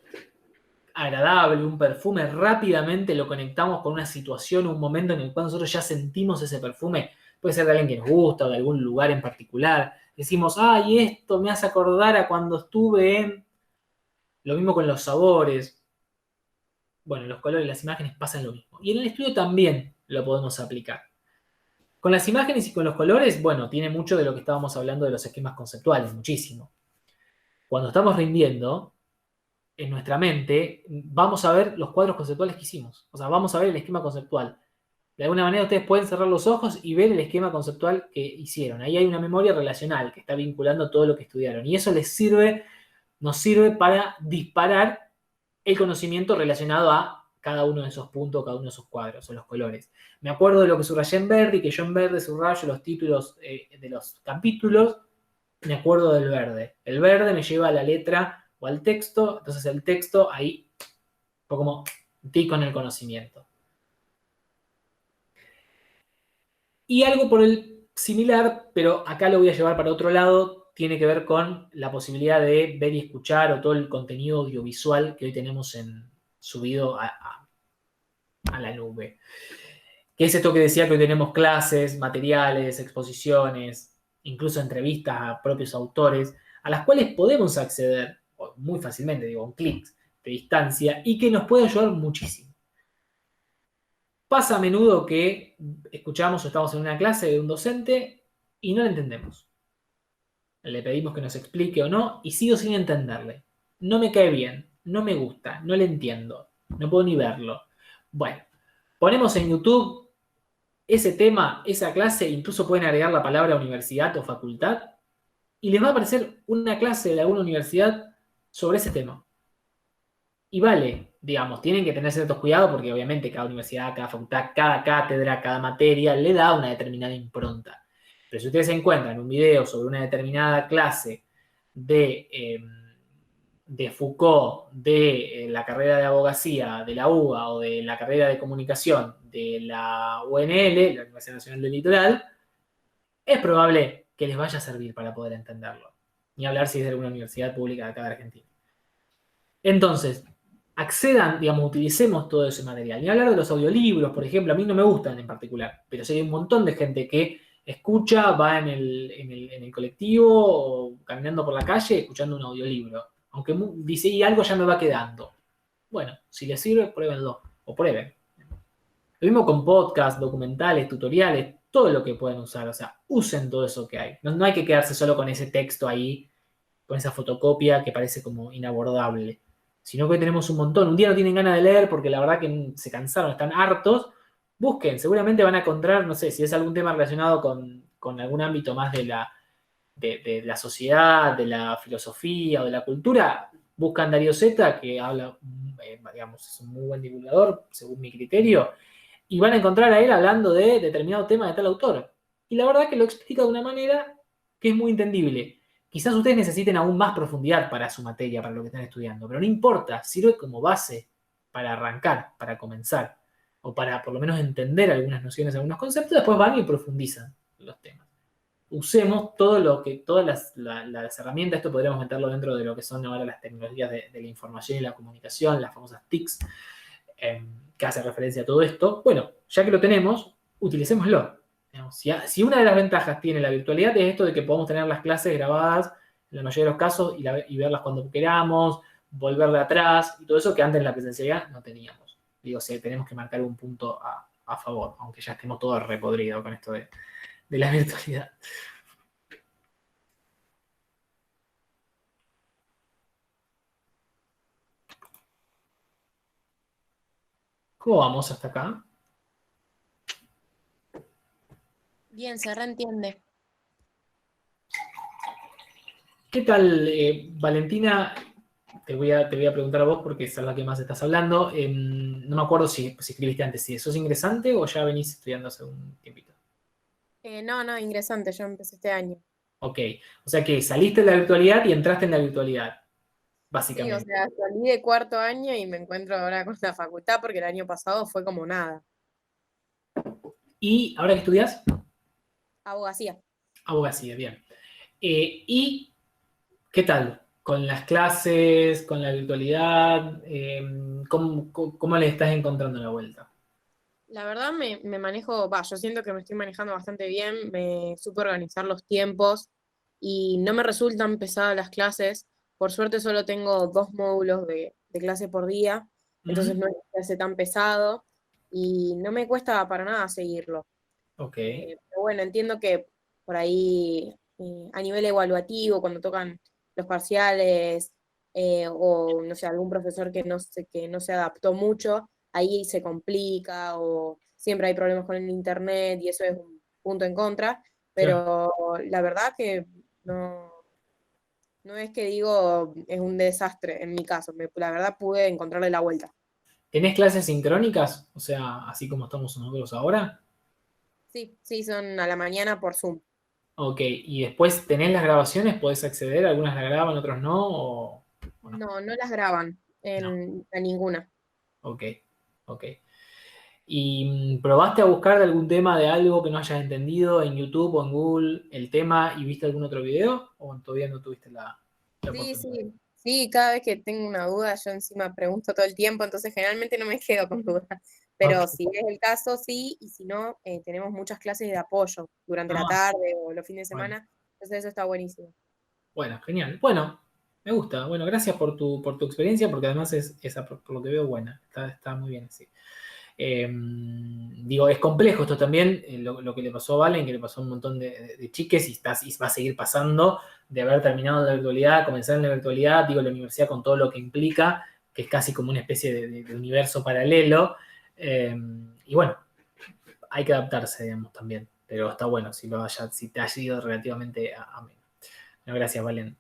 agradable, un perfume, rápidamente lo conectamos con una situación, un momento en el cual nosotros ya sentimos ese perfume, puede ser de alguien que nos gusta o de algún lugar en particular. Decimos, ay, esto me hace acordar a cuando estuve en... Lo mismo con los sabores. Bueno, los colores, las imágenes pasan lo mismo. Y en el estudio también lo podemos aplicar. Con las imágenes y con los colores, bueno, tiene mucho de lo que estábamos hablando de los esquemas conceptuales, muchísimo. Cuando estamos rindiendo, en nuestra mente, vamos a ver los cuadros conceptuales que hicimos. O sea, vamos a ver el esquema conceptual. De alguna manera ustedes pueden cerrar los ojos y ver el esquema conceptual que hicieron. Ahí hay una memoria relacional que está vinculando todo lo que estudiaron. Y eso nos sirve para disparar el conocimiento relacionado a cada uno de esos puntos, cada uno de esos cuadros o los colores. Me acuerdo de lo que subrayé en verde y que yo en verde subrayo los títulos de los capítulos. Me acuerdo del verde. El verde me lleva a la letra o al texto, entonces el texto ahí fue como di con el conocimiento. Y algo por el similar, pero acá lo voy a llevar para otro lado, tiene que ver con la posibilidad de ver y escuchar o todo el contenido audiovisual que hoy tenemos subido a la nube. Que es esto que decía que hoy tenemos clases, materiales, exposiciones, incluso entrevistas a propios autores, a las cuales podemos acceder muy fácilmente, digo, con clics de distancia, y que nos puede ayudar muchísimo. Pasa a menudo que escuchamos o estamos en una clase de un docente y no le entendemos. Le pedimos que nos explique o no y sigo sin entenderle. No me cae bien, no me gusta, no le entiendo, no puedo ni verlo. Bueno, ponemos en YouTube ese tema, esa clase, incluso pueden agregar la palabra universidad o facultad y les va a aparecer una clase de alguna universidad sobre ese tema. Y vale, digamos, tienen que tener ciertos cuidados porque obviamente cada universidad, cada facultad, cada cátedra, cada materia le da una determinada impronta. Pero si ustedes encuentran un video sobre una determinada clase de Foucault, de la carrera de abogacía de la UBA o de la carrera de comunicación de la UNL, la Universidad Nacional del Litoral, es probable que les vaya a servir para poder entenderlo. Ni hablar si es de alguna universidad pública de acá de Argentina. Entonces, accedan, digamos, utilicemos todo ese material. Ni hablar de los audiolibros, por ejemplo, a mí no me gustan en particular, pero sí hay un montón de gente que escucha, va en el colectivo o caminando por la calle escuchando un audiolibro. Aunque dice, y algo ya me va quedando. Bueno, si les sirve, pruébenlo o prueben. Lo mismo con podcasts, documentales, tutoriales, todo lo que pueden usar. O sea, usen todo eso que hay. No hay que quedarse solo con ese texto ahí, con esa fotocopia que parece como inabordable. Sino que hoy tenemos un montón. Un día no tienen ganas de leer porque la verdad que se cansaron, están hartos. Busquen, seguramente van a encontrar, no sé, si es algún tema relacionado con con algún ámbito más de la sociedad, de la filosofía o de la cultura, buscan Darío Zeta, que habla, digamos, es un muy buen divulgador, según mi criterio, y van a encontrar a él hablando de determinado tema de tal autor. Y la verdad que lo explica de una manera que es muy entendible. Quizás ustedes necesiten aún más profundidad para su materia, para lo que están estudiando, pero no importa, sirve como base para arrancar, para comenzar, o para por lo menos entender algunas nociones, algunos conceptos, después van y profundizan los temas. Usemos todas las herramientas, esto podríamos meterlo dentro de lo que son ahora las tecnologías de la información y la comunicación, las famosas TICs, que hace referencia a todo esto. Bueno, ya que lo tenemos, utilicémoslo. Si una de las ventajas tiene la virtualidad es esto de que podemos tener las clases grabadas en la mayoría de los casos y verlas cuando queramos, volverle atrás y todo eso que antes en la presencialidad no teníamos. Digo, si tenemos que marcar un punto a favor, aunque ya estemos todos repodridos con esto de la virtualidad. ¿Cómo vamos hasta acá? Bien, se reentiende. ¿Qué tal, Valentina? Te voy a preguntar a vos porque esa es la que más estás hablando. No me acuerdo si escribiste antes, si sos ingresante o ya venís estudiando hace un tiempito. No, ingresante, yo empecé este año. Ok, o sea que saliste de la virtualidad y entraste en la virtualidad, Sí, o básicamente. sea, salí de cuarto año y me encuentro ahora con la facultad porque el año pasado fue como nada. ¿Y ahora que estudias? Abogacía. Abogacía, bien. ¿Y qué tal? Con las clases, con la virtualidad, ¿cómo le estás encontrando la vuelta? La verdad me manejo, yo siento que me estoy manejando bastante bien, me supe organizar los tiempos y no me resultan pesadas las clases. Por suerte solo tengo 2 módulos de clase por día, entonces Ujú. no es que se hace tan pesado y no me cuesta para nada seguirlo. Ok, Pero bueno, entiendo que por ahí a nivel evaluativo, cuando tocan los parciales o no sé, algún profesor que no se adaptó mucho, ahí se complica o siempre hay problemas con el internet y eso es un punto en contra, claro. pero la verdad que no es que digo es un desastre en mi caso, la verdad pude encontrarle la vuelta. ¿Tenés clases sincrónicas? O sea, así como estamos nosotros ahora. Sí, son a la mañana por Zoom. Ok, y después tenés las grabaciones, podés acceder, algunas las graban, otros no, o no. No las graban No, a ninguna. ok, ok. ¿Y probaste a buscar de algún tema de algo que no hayas entendido en YouTube o en Google el tema y viste algún otro video? ¿O todavía no tuviste la oportunidad? Sí, cada vez que tengo una duda, yo encima pregunto todo el tiempo, entonces generalmente no me quedo con dudas. Ok. Pero si es el caso, sí, y si no, tenemos muchas clases de apoyo durante la Ah, tarde o los fines de bueno. semana, entonces eso está buenísimo. Bueno, genial. Bueno, me gusta. Bueno, gracias por tu experiencia, porque además por lo que veo, buena. Está muy bien así. Digo, es complejo esto también, lo que le pasó a Valen, que le pasó a un montón de chiques y va a seguir pasando, de haber terminado en la virtualidad, comenzar en la virtualidad, digo, la universidad con todo lo que implica, que es casi como una especie de universo paralelo. Y bueno, hay que adaptarse, digamos, también. Pero está bueno si te ha ido relativamente ameno. No, gracias, Valen.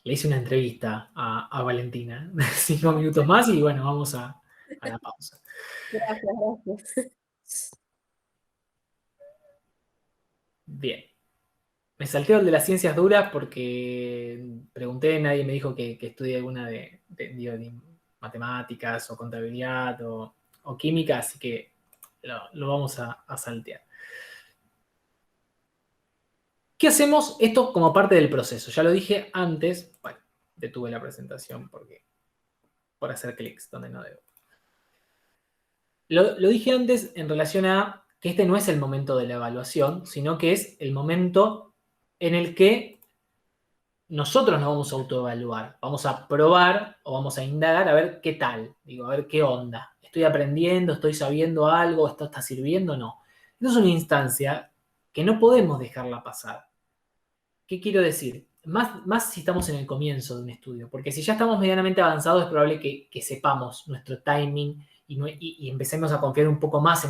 Le hice una entrevista a Valentina, 5 minutos más y bueno, vamos a la pausa. Gracias. Bien. Me salteo el de las ciencias duras porque pregunté, nadie me dijo que estudie alguna de matemáticas o contabilidad o química, así que lo vamos a saltear. ¿Qué hacemos? Esto como parte del proceso. Ya lo dije antes, bueno, detuve la presentación por hacer clics donde no debo. Lo dije antes en relación a que este no es el momento de la evaluación, sino que es el momento en el que nosotros nos vamos a autoevaluar. Vamos a probar o vamos a indagar a ver qué tal, digo, a ver qué onda. ¿Estoy aprendiendo? ¿Estoy sabiendo algo? ¿Esto está sirviendo? No. Esto es una instancia que no podemos dejarla pasar. ¿Qué quiero decir? Más si estamos en el comienzo de un estudio, porque si ya estamos medianamente avanzados es probable que sepamos nuestro timing y empecemos a confiar un poco más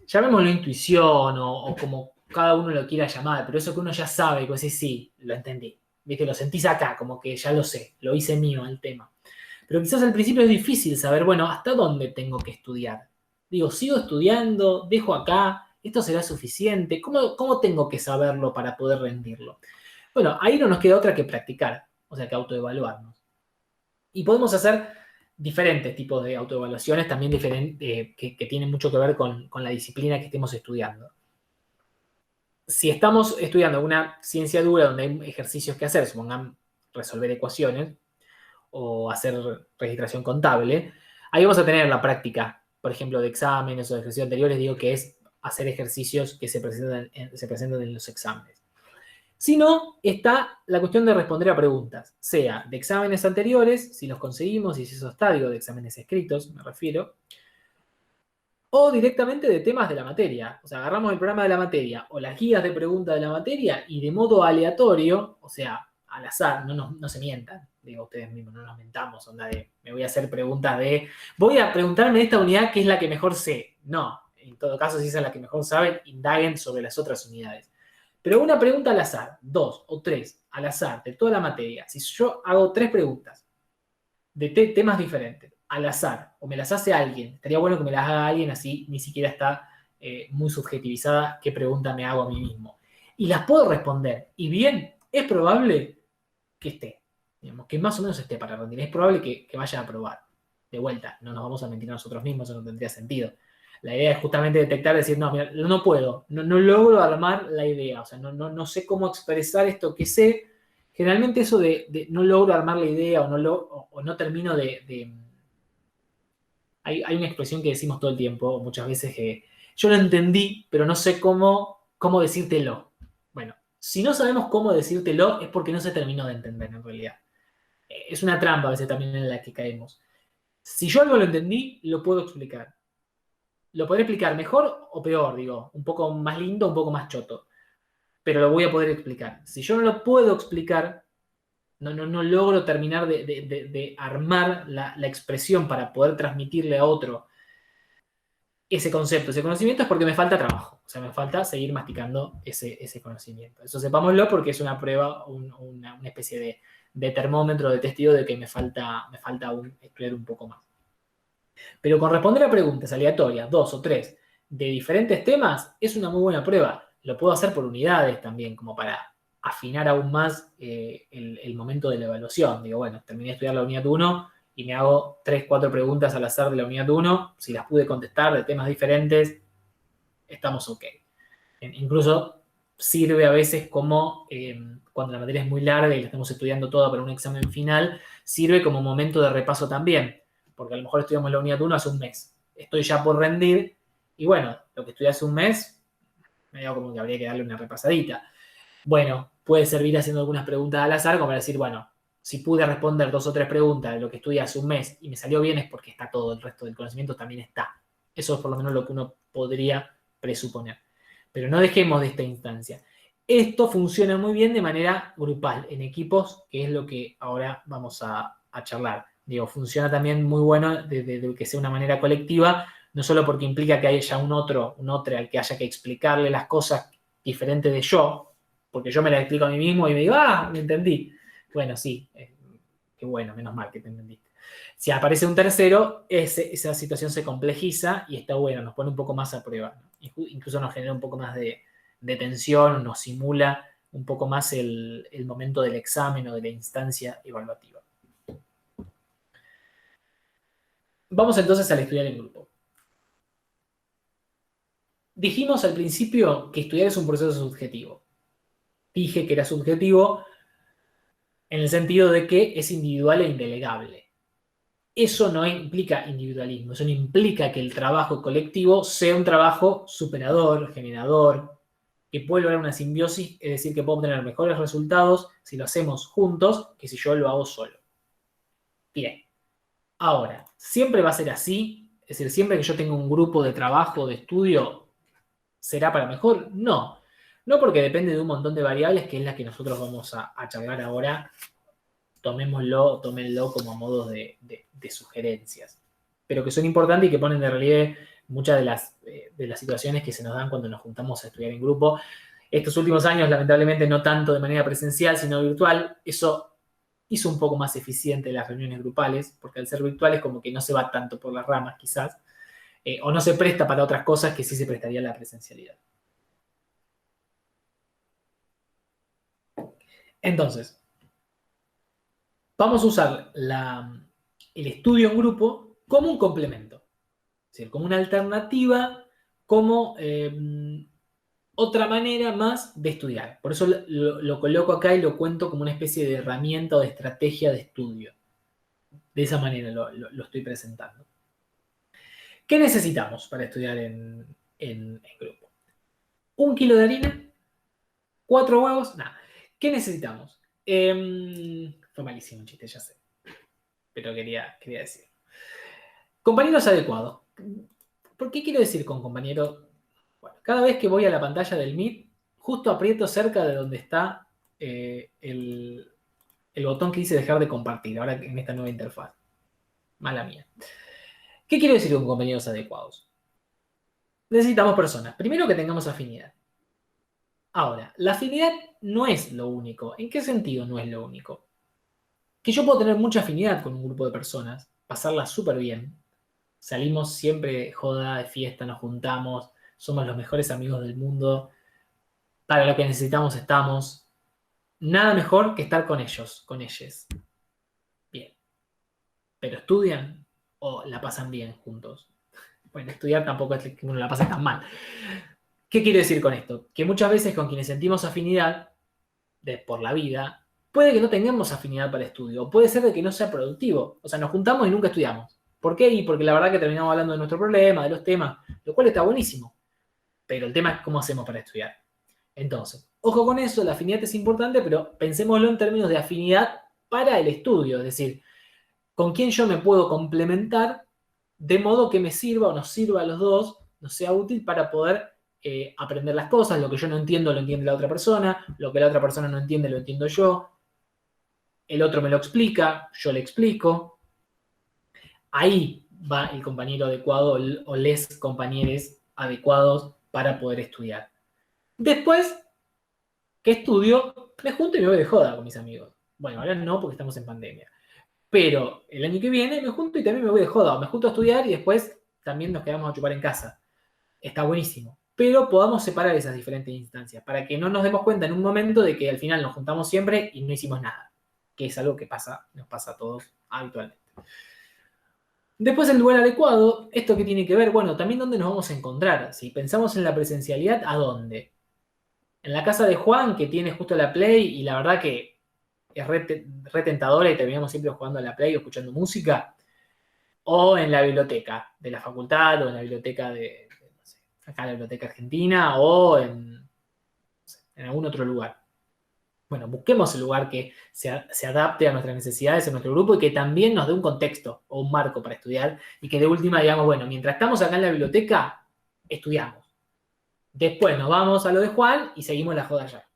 llamémoslo intuición o como cada uno lo quiera llamar, pero eso que uno ya sabe, que decís, sí, lo entendí. ¿Viste? Lo sentís acá, como que ya lo sé, lo hice mío el tema. Pero quizás al principio es difícil saber, bueno, ¿hasta dónde tengo que estudiar? Digo, ¿sigo estudiando? ¿Dejo acá? ¿Esto será suficiente? ¿Cómo tengo que saberlo para poder rendirlo? Bueno, ahí no nos queda otra que practicar, o sea, que autoevaluarnos. Y podemos hacer diferentes tipos de autoevaluaciones, también que tienen mucho que ver con la disciplina que estemos estudiando. Si estamos estudiando una ciencia dura donde hay ejercicios que hacer, supongan resolver ecuaciones o hacer registración contable, ahí vamos a tener la práctica, por ejemplo, de exámenes o de ejercicios anteriores, digo que es hacer ejercicios que se presentan en los exámenes. Si no, está la cuestión de responder a preguntas, sea de exámenes anteriores, si los conseguimos, y si eso está, digo, de exámenes escritos, me refiero, o directamente de temas de la materia. O sea, agarramos el programa de la materia o las guías de preguntas de la materia y de modo aleatorio, o sea, al azar, no se mientan, digo ustedes mismos, no nos mentamos, onda de, me voy a hacer preguntas de, voy a preguntarme en esta unidad qué es la que mejor sé. No, en todo caso, si esa es la que mejor saben, indaguen sobre las otras unidades. Pero una pregunta al azar, 2 o 3 al azar de toda la materia, si yo hago 3 preguntas de temas diferentes, al azar, o me las hace alguien, estaría bueno que me las haga alguien así, ni siquiera está muy subjetivizada qué pregunta me hago a mí mismo. Y las puedo responder, y bien, es probable que esté, digamos, que más o menos esté para rendir, es probable que vaya a probar. De vuelta, no nos vamos a mentir a nosotros mismos, eso no tendría sentido. La idea es justamente detectar, decir, no, mira, no puedo, no logro armar la idea, o sea, no sé cómo expresar esto que sé. Generalmente eso de no logro armar la idea o no termino de. Hay una expresión que decimos todo el tiempo, muchas veces, que yo lo entendí, pero no sé cómo decírtelo. Bueno, si no sabemos cómo decírtelo es porque no se terminó de entender en realidad. Es una trampa a veces también en la que caemos. Si yo algo lo entendí, lo puedo explicar. Lo podré explicar mejor o peor, digo, un poco más lindo, un poco más choto, pero lo voy a poder explicar. Si yo no lo puedo explicar, no logro terminar de armar la expresión para poder transmitirle a otro ese concepto, ese conocimiento, es porque me falta trabajo. O sea, me falta seguir masticando ese conocimiento. Eso sepámoslo porque es una prueba, una especie de termómetro, de testigo de que me falta aún estudiar un poco más. Pero con responder a preguntas aleatorias, 2 o 3, de diferentes temas, es una muy buena prueba. Lo puedo hacer por unidades también, como para afinar aún más el momento de la evaluación. Digo, bueno, terminé de estudiar la unidad 1 y me hago 3, 4 preguntas al azar de la unidad 1. Si las pude contestar de temas diferentes, estamos ok. Incluso sirve a veces como, cuando la materia es muy larga y la estamos estudiando toda para un examen final, sirve como momento de repaso también. Porque a lo mejor estudiamos la unidad 1 hace un mes. Estoy ya por rendir y bueno, lo que estudié hace un mes, medio como que habría que darle una repasadita. Bueno, puede servir haciendo algunas preguntas al azar como para decir, bueno, si pude responder 2 o 3 preguntas de lo que estudié hace un mes y me salió bien es porque está todo el resto del conocimiento también está. Eso es por lo menos lo que uno podría presuponer. Pero no dejemos de esta instancia. Esto funciona muy bien de manera grupal, en equipos, que es lo que ahora vamos a charlar. Digo, funciona también muy bueno de que sea una manera colectiva, no solo porque implica que haya un otro al que haya que explicarle las cosas diferente de yo, porque yo me las explico a mí mismo y me digo, me entendí. Bueno, sí, qué bueno, menos mal que te entendiste. Si aparece un tercero, esa situación se complejiza y está bueno, nos pone un poco más a prueba, ¿no? Incluso nos genera un poco más de tensión, nos simula un poco más el momento del examen o de la instancia evaluativa. Vamos entonces al estudiar en grupo. Dijimos al principio que estudiar es un proceso subjetivo. Dije que era subjetivo en el sentido de que es individual e indelegable. Eso no implica individualismo, eso no implica que el trabajo colectivo sea un trabajo superador, generador, que puede lograr una simbiosis, es decir, que puedo obtener mejores resultados si lo hacemos juntos que si yo lo hago solo. Bien, ahora, ¿siempre va a ser así? Es decir, ¿siempre que yo tenga un grupo de trabajo, de estudio, será para mejor? No, porque depende de un montón de variables que es la que nosotros vamos a charlar ahora. Tómenlo como modos de sugerencias, pero que son importantes y que ponen de relieve muchas de las situaciones que se nos dan cuando nos juntamos a estudiar en grupo. Estos últimos años, lamentablemente, no tanto de manera presencial, sino virtual. Eso hizo un poco más eficiente las reuniones grupales, porque al ser virtuales como que no se va tanto por las ramas, quizás, o no se presta para otras cosas que sí se prestaría la presencialidad. Entonces, vamos a usar el estudio en grupo como un complemento, es decir, como una alternativa, como otra manera más de estudiar. Por eso lo coloco acá y lo cuento como una especie de herramienta o de estrategia de estudio. De esa manera lo estoy presentando. ¿Qué necesitamos para estudiar en grupo? 1 kilo de harina, 4 huevos, nada. ¿Qué necesitamos? Fue malísimo un chiste, ya sé. Pero quería decir. Compañeros adecuados. ¿Por qué quiero decir con compañero? Bueno, cada vez que voy a la pantalla del Meet, justo aprieto cerca de donde está el botón que dice dejar de compartir, ahora en esta nueva interfaz. Mala mía. ¿Qué quiero decir con compañeros adecuados? Necesitamos personas. Primero, que tengamos afinidad. Ahora, la afinidad no es lo único. ¿En qué sentido no es lo único? Que yo puedo tener mucha afinidad con un grupo de personas, pasarla súper bien. Salimos siempre de joda, de fiesta, nos juntamos, somos los mejores amigos del mundo. Para lo que necesitamos estamos. Nada mejor que estar con ellos, con ellas. Bien. ¿Pero estudian o la pasan bien juntos? Bueno, estudiar tampoco es que uno la pase tan mal. ¿Qué quiero decir con esto? Que muchas veces con quienes sentimos afinidad por la vida, puede que no tengamos afinidad para el estudio, o puede ser de que no sea productivo. O sea, nos juntamos y nunca estudiamos. ¿Por qué? Y porque la verdad que terminamos hablando de nuestro problema, de los temas, lo cual está buenísimo. Pero el tema es cómo hacemos para estudiar. Entonces, ojo con eso, la afinidad es importante, pero pensémoslo en términos de afinidad para el estudio, es decir, con quién yo me puedo complementar de modo que me sirva o nos sirva a los dos, nos sea útil para poder aprender las cosas. Lo que yo no entiendo lo entiende la otra persona, lo que la otra persona no entiende lo entiendo yo, el otro me lo explica, yo le explico. Ahí va el compañero adecuado o les compañeros adecuados para poder estudiar. Después que estudio, me junto y me voy de joda con mis amigos. Bueno, ahora no porque estamos en pandemia. Pero el año que viene me junto y también me voy de joda. Me junto a estudiar y después también nos quedamos a chupar en casa. Está buenísimo. Pero podamos separar esas diferentes instancias para que no nos demos cuenta en un momento de que al final nos juntamos siempre y no hicimos nada. Que es algo que nos pasa a todos habitualmente. Después el lugar adecuado, ¿esto qué tiene que ver? Bueno, también dónde nos vamos a encontrar. Si pensamos en la presencialidad, ¿a dónde? En la casa de Juan, que tiene justo la Play, y la verdad que es re tentadora y terminamos siempre jugando a la Play o escuchando música, o en la biblioteca de la facultad, o en la biblioteca no sé, acá la biblioteca argentina, o en algún otro lugar. Bueno, busquemos el lugar que se adapte a nuestras necesidades en nuestro grupo y que también nos dé un contexto o un marco para estudiar y que de última digamos, bueno, mientras estamos acá en la biblioteca, estudiamos. Después nos vamos a lo de Juan y seguimos la joda allá.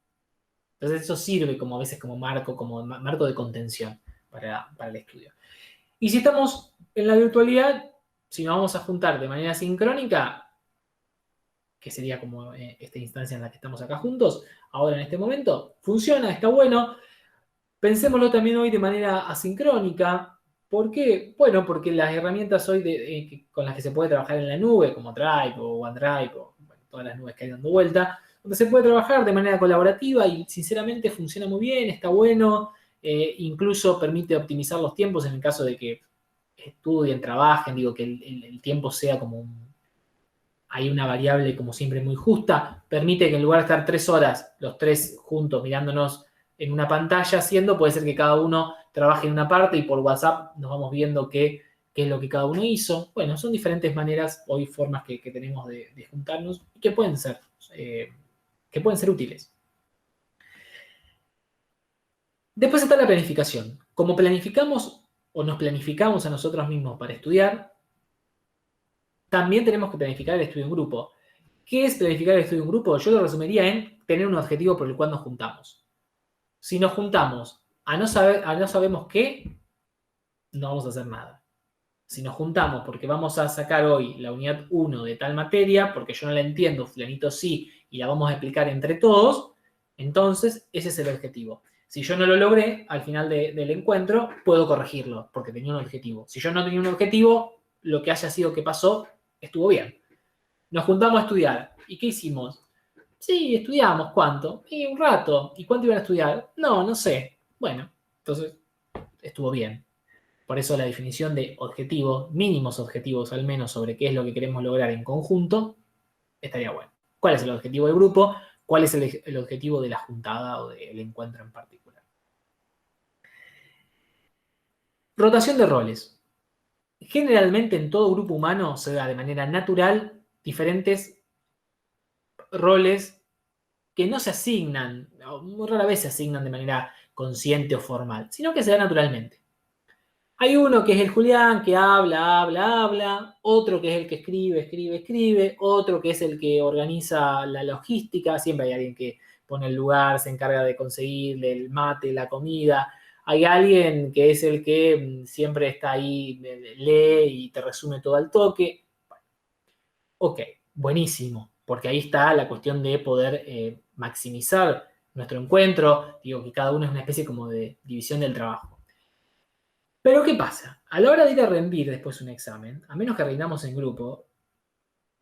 Entonces eso sirve como a veces como marco de contención para el estudio. Y si estamos en la virtualidad, si nos vamos a juntar de manera sincrónica, que sería como esta instancia en la que estamos acá juntos, ahora en este momento, funciona, está bueno. Pensémoslo también hoy de manera asincrónica. ¿Por qué? Bueno, porque las herramientas hoy con las que se puede trabajar en la nube, como Drive o OneDrive, o bueno, todas las nubes que hay dando vuelta, donde se puede trabajar de manera colaborativa y sinceramente funciona muy bien, está bueno, incluso permite optimizar los tiempos en el caso de que estudien, trabajen, digo que el tiempo sea como hay una variable como siempre muy justa, permite que en lugar de estar 3 horas los tres juntos mirándonos en una pantalla haciendo, puede ser que cada uno trabaje en una parte y por WhatsApp nos vamos viendo qué es lo que cada uno hizo. Bueno, son diferentes maneras, hoy formas que tenemos de juntarnos y que pueden ser útiles. Después está la planificación. Como planificamos o nos planificamos a nosotros mismos para estudiar, también tenemos que planificar el estudio en grupo. ¿Qué es planificar el estudio en grupo? Yo lo resumiría en tener un objetivo por el cual nos juntamos. Si nos juntamos a no sabemos qué, no vamos a hacer nada. Si nos juntamos porque vamos a sacar hoy la unidad 1 de tal materia, porque yo no la entiendo, fulanito sí, y la vamos a explicar entre todos, entonces ese es el objetivo. Si yo no lo logré al final del encuentro, puedo corregirlo, porque tenía un objetivo. Si yo no tenía un objetivo, lo que haya sido que pasó, estuvo bien. Nos juntamos a estudiar. ¿Y qué hicimos? Sí, estudiamos. ¿Cuánto? Y un rato. ¿Y cuánto iban a estudiar? No, no sé. Bueno, entonces estuvo bien. Por eso la definición de objetivos, mínimos objetivos al menos, sobre qué es lo que queremos lograr en conjunto, estaría bueno. ¿Cuál es el objetivo del grupo? ¿Cuál es el objetivo de la juntada o del encuentro en particular? Rotación de roles. Generalmente en todo grupo humano se da de manera natural diferentes roles que no se asignan, o muy rara vez se asignan de manera consciente o formal, sino que se da naturalmente. Hay uno que es el Julián, que habla, otro que es el que escribe, otro que es el que organiza la logística, siempre hay alguien que pone el lugar, se encarga de conseguir el mate, la comida, hay alguien que es el que siempre está ahí, lee y te resume todo al toque. Ok, buenísimo, porque ahí está la cuestión de poder maximizar nuestro encuentro, digo que cada uno es una especie como de división del trabajo. Pero ¿qué pasa? A la hora de ir a rendir después un examen, a menos que rindamos en grupo,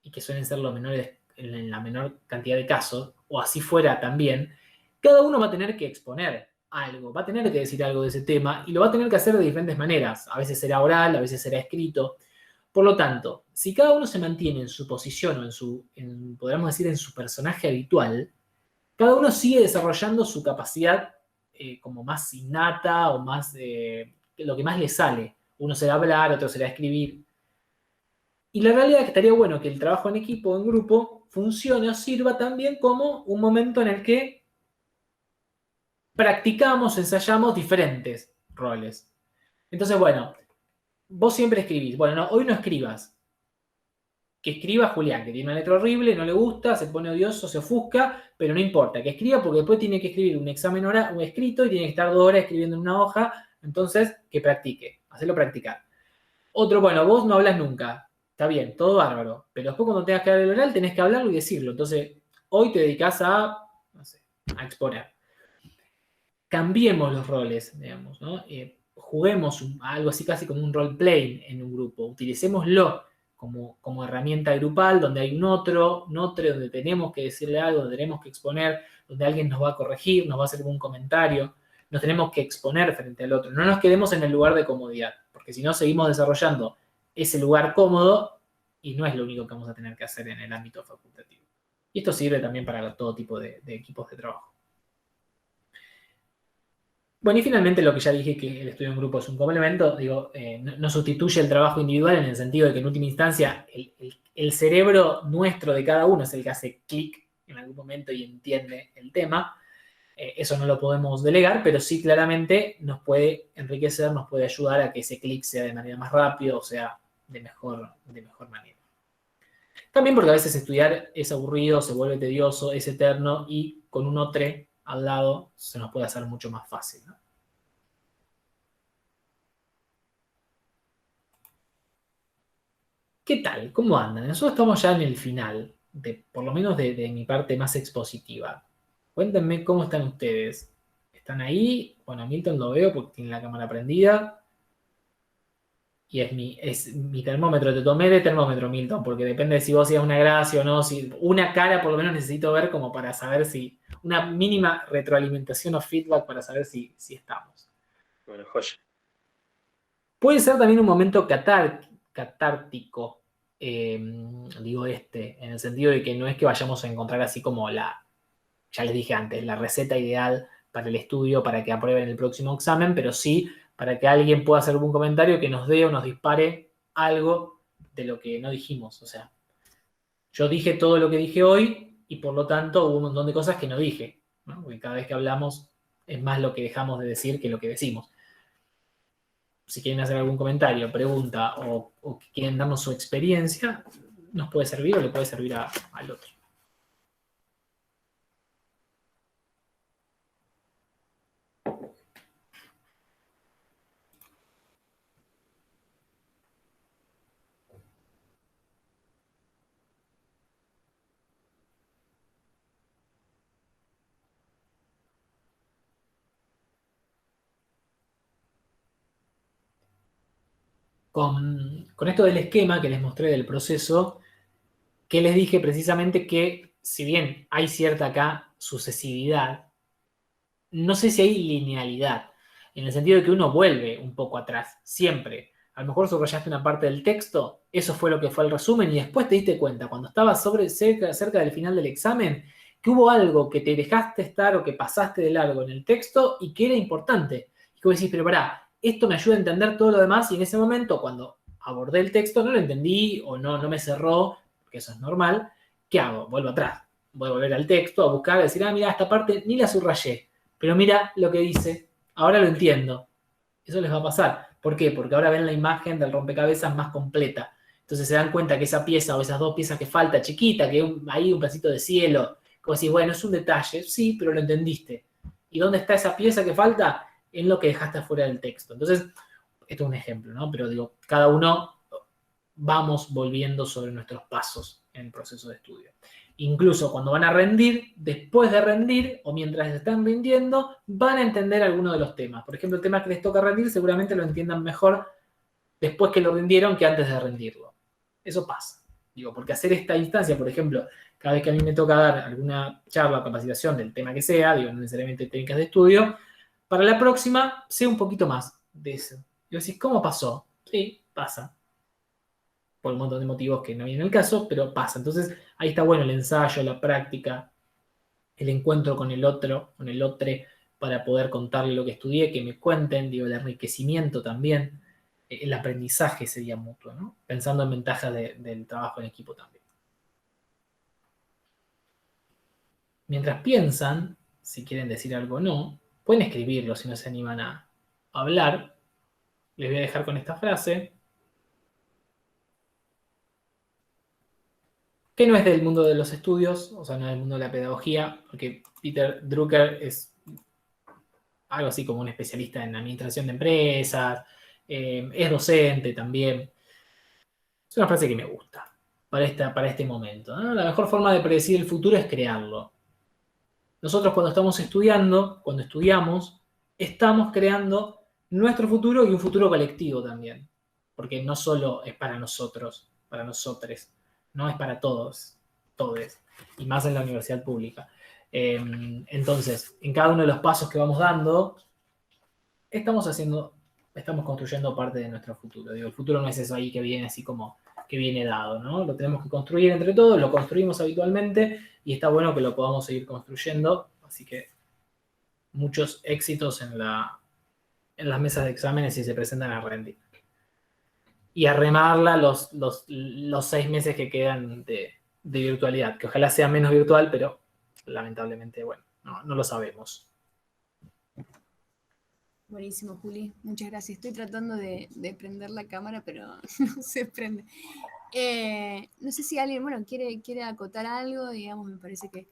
y que suelen ser los menores en la menor cantidad de casos, o así fuera también, cada uno va a tener que exponer algo, va a tener que decir algo de ese tema y lo va a tener que hacer de diferentes maneras. A veces será oral, a veces será escrito. Por lo tanto, si cada uno se mantiene en su posición o podríamos decir, en su personaje habitual, cada uno sigue desarrollando su capacidad como más innata o más lo que más le sale. Uno será hablar, otro será escribir. Y la realidad es que estaría bueno que el trabajo en equipo o en grupo funcione o sirva también como un momento en el que practicamos, ensayamos diferentes roles. Entonces, bueno, vos siempre escribís. Bueno, no, hoy no escribas. Que escriba Julián, que tiene una letra horrible, no le gusta, se pone odioso, se ofusca, pero no importa, que escriba porque después tiene que escribir un examen oral, un escrito y tiene que estar 2 horas escribiendo en una hoja, entonces que practique, hacerlo practicar. Otro, bueno, vos no hablas nunca, está bien, todo bárbaro, pero después cuando tengas que dar el oral tenés que hablarlo y decirlo, entonces hoy te dedicás a, no sé, a exponer. Cambiemos los roles, digamos, ¿no? Juguemos algo así casi como un role-play en un grupo, utilicémoslo como herramienta grupal, donde hay un otro, donde tenemos que decirle algo, donde tenemos que exponer, donde alguien nos va a corregir, nos va a hacer algún comentario, nos tenemos que exponer frente al otro. No nos quedemos en el lugar de comodidad, porque si no seguimos desarrollando ese lugar cómodo y no es lo único que vamos a tener que hacer en el ámbito facultativo. Y esto sirve también para todo tipo de equipos de trabajo. Bueno, y finalmente lo que ya dije, que el estudio en grupo es un complemento, digo, no sustituye el trabajo individual en el sentido de que en última instancia el cerebro nuestro de cada uno es el que hace clic en algún momento y entiende el tema. Eso no lo podemos delegar, pero sí claramente nos puede enriquecer, nos puede ayudar a que ese clic sea de manera más rápida, o sea, de mejor manera. También porque a veces estudiar es aburrido, se vuelve tedioso, es eterno y con un otro al lado se nos puede hacer mucho más fácil, ¿no? ¿Qué tal? ¿Cómo andan? Nosotros estamos ya en el final, por lo menos de mi parte más expositiva. Cuéntenme cómo están ustedes. ¿Están ahí? Bueno, a Milton lo veo porque tiene la cámara prendida. Y es mi termómetro. Te tomé de termómetro, Milton, porque depende de si vos hacías una gracia o no. Si, una cara por lo menos necesito ver como para saber si... Una mínima retroalimentación o feedback para saber si estamos. Bueno, joya. Puede ser también un momento catártico, digo en el sentido de que no es que vayamos a encontrar así como ya les dije antes, la receta ideal para el estudio, para que aprueben el próximo examen, pero sí para que alguien pueda hacer algún comentario que nos dé o nos dispare algo de lo que no dijimos. O sea, yo dije todo lo que dije hoy y por lo tanto hubo un montón de cosas que no dije, ¿no? Porque cada vez que hablamos es más lo que dejamos de decir que lo que decimos. Si quieren hacer algún comentario, pregunta o quieren darnos su experiencia, nos puede servir o le puede servir al otro. con esto del esquema que les mostré del proceso, que les dije precisamente que si bien hay cierta acá sucesividad, no sé si hay linealidad, en el sentido de que uno vuelve un poco atrás, siempre. A lo mejor subrayaste una parte del texto, eso fue lo que fue el resumen, y después te diste cuenta, cuando estabas cerca del final del examen, que hubo algo que te dejaste estar o que pasaste de largo en el texto y que era importante. Y que vos decís, pero pará, esto me ayuda a entender todo lo demás, y en ese momento, cuando abordé el texto, no lo entendí o no me cerró, porque eso es normal. ¿Qué hago? Vuelvo atrás. Voy a volver al texto, a buscar, a decir, mira, esta parte ni la subrayé, pero mira lo que dice, ahora lo entiendo. Eso les va a pasar. ¿Por qué? Porque ahora ven la imagen del rompecabezas más completa. Entonces se dan cuenta que esa pieza o esas dos piezas que falta, chiquita, que hay un pedacito de cielo, como si, bueno, es un detalle, sí, pero lo entendiste. ¿Y dónde está esa pieza que falta? En lo que dejaste afuera del texto. Entonces, esto es un ejemplo, ¿no? Pero digo, cada uno vamos volviendo sobre nuestros pasos en el proceso de estudio. Incluso cuando van a rendir, después de rendir o mientras están rindiendo, van a entender alguno de los temas. Por ejemplo, el tema que les toca rendir seguramente lo entiendan mejor después que lo rindieron que antes de rendirlo. Eso pasa. Digo, porque hacer esta instancia, por ejemplo, cada vez que a mí me toca dar alguna charla o capacitación del tema que sea, digo, no necesariamente técnicas de estudio, para la próxima sé un poquito más de eso. Y vos decís, ¿cómo pasó? Sí, pasa. Por un montón de motivos que no vienen al caso, pero pasa. Entonces, ahí está bueno el ensayo, la práctica, el encuentro con el otro, para poder contarle lo que estudié, que me cuenten, digo, el enriquecimiento también, el aprendizaje sería mutuo, ¿no? Pensando en ventajas del trabajo en equipo también. Mientras piensan, si quieren decir algo o no, pueden escribirlo si no se animan a hablar. Les voy a dejar con esta frase, que no es del mundo de los estudios, o sea, no es del mundo de la pedagogía, porque Peter Drucker es algo así como un especialista en administración de empresas, es docente también. Es una frase que me gusta para este momento, ¿no? La mejor forma de predecir el futuro es crearlo. Nosotros cuando estamos estudiando, cuando estudiamos, estamos creando nuestro futuro y un futuro colectivo también, porque no solo es para nosotros, para nosotres, no es para todos, todes, y más en la universidad pública. Entonces, en cada uno de los pasos que vamos dando, estamos construyendo parte de nuestro futuro. Digo, el futuro no es eso ahí que viene así como que viene dado, ¿no? Lo tenemos que construir entre todos, lo construimos habitualmente y está bueno que lo podamos seguir construyendo. Así que muchos éxitos en las mesas de exámenes si se presentan a rendir. Y a remarla los 6 meses que quedan de virtualidad, que ojalá sea menos virtual, pero lamentablemente, bueno, no lo sabemos. Buenísimo, Juli. Muchas gracias. Estoy tratando de prender la cámara, pero no se prende. No sé si alguien, bueno, quiere acotar algo, digamos, me parece que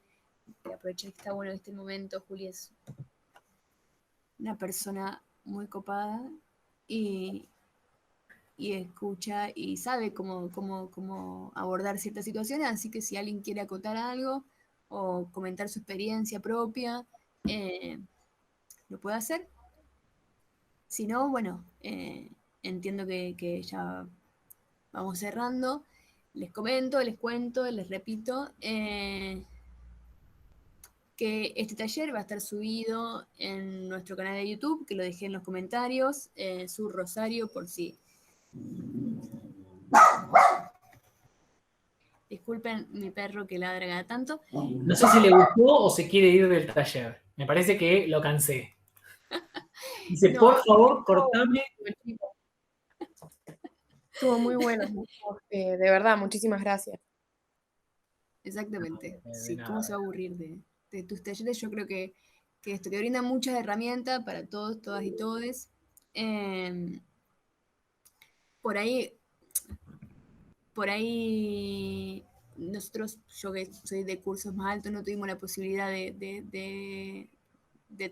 aprovechar que está bueno en este momento. Juli es una persona muy copada y escucha y sabe cómo abordar ciertas situaciones, así que si alguien quiere acotar algo o comentar su experiencia propia, lo puede hacer. Si no, bueno, entiendo que ya vamos cerrando. Les comento, les cuento, les repito que este taller va a estar subido en nuestro canal de YouTube, que lo dejé en los comentarios, Sur Rosario, por si... Disculpen mi perro que ladra cada tanto. No sé si le gustó o se quiere ir del taller. Me parece que lo cansé. Dice, No, por favor, cortame. Estuvo muy bueno. De verdad, muchísimas gracias. Exactamente. De Sí, nada. ¿cómo se va a aburrir de tus talleres? Yo creo que esto te brinda muchas herramientas para todos, todas y todes. Por ahí nosotros, yo que soy de cursos más altos, no tuvimos la posibilidad de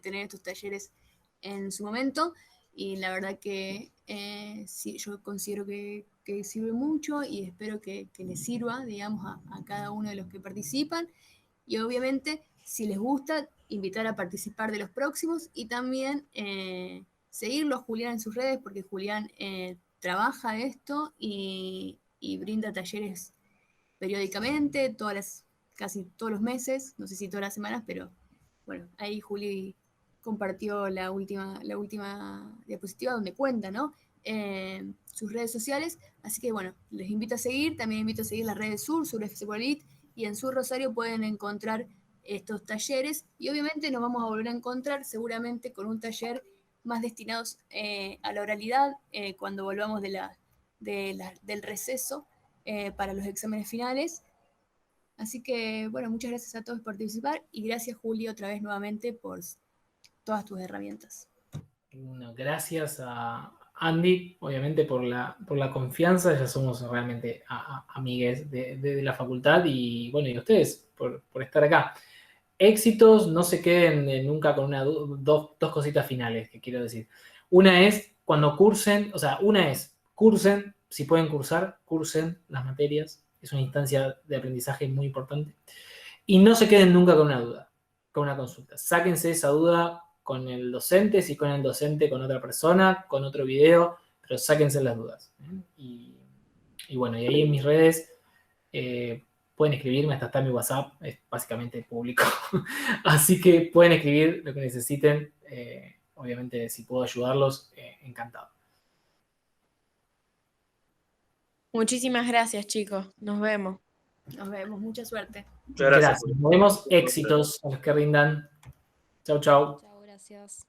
tener estos talleres en su momento, y la verdad que sí, yo considero que sirve mucho y espero que les sirva, digamos, a cada uno de los que participan, y obviamente, si les gusta, invitar a participar de los próximos y también seguirlo a Julián en sus redes, porque Julián trabaja esto y brinda talleres periódicamente, casi todos los meses, no sé si todas las semanas, pero bueno, ahí Juli compartió la última diapositiva donde cuenta, ¿no? Sus redes sociales, así que bueno, les invito a seguir, también invito a seguir las redes Sur FC Polit, y en Sur Rosario pueden encontrar estos talleres, y obviamente nos vamos a volver a encontrar seguramente con un taller más destinados a la oralidad cuando volvamos del receso para los exámenes finales. Así que, bueno, muchas gracias a todos por participar y gracias, Juli, otra vez nuevamente por todas tus herramientas. Bueno, gracias a Andy, obviamente, por la confianza. Ya somos realmente amigues de la facultad y, bueno, y a ustedes por estar acá. Éxitos, no se queden nunca con dos cositas finales que quiero decir. Una es cuando cursen, cursen, si pueden cursar, cursen las materias. Es una instancia de aprendizaje muy importante. Y no se queden nunca con una duda, con una consulta. Sáquense esa duda con el docente, si con el docente, con otra persona, con otro video, pero sáquense las dudas. Y bueno, y ahí en mis redes pueden escribirme, hasta está mi WhatsApp, es básicamente público. Así que pueden escribir lo que necesiten. Obviamente, si puedo ayudarlos, encantado. Muchísimas gracias, chicos. Nos vemos. Nos vemos, mucha suerte. Muchas gracias. Gracias. Nos vemos, éxitos a los que rindan. Chau, chau. Chao, gracias.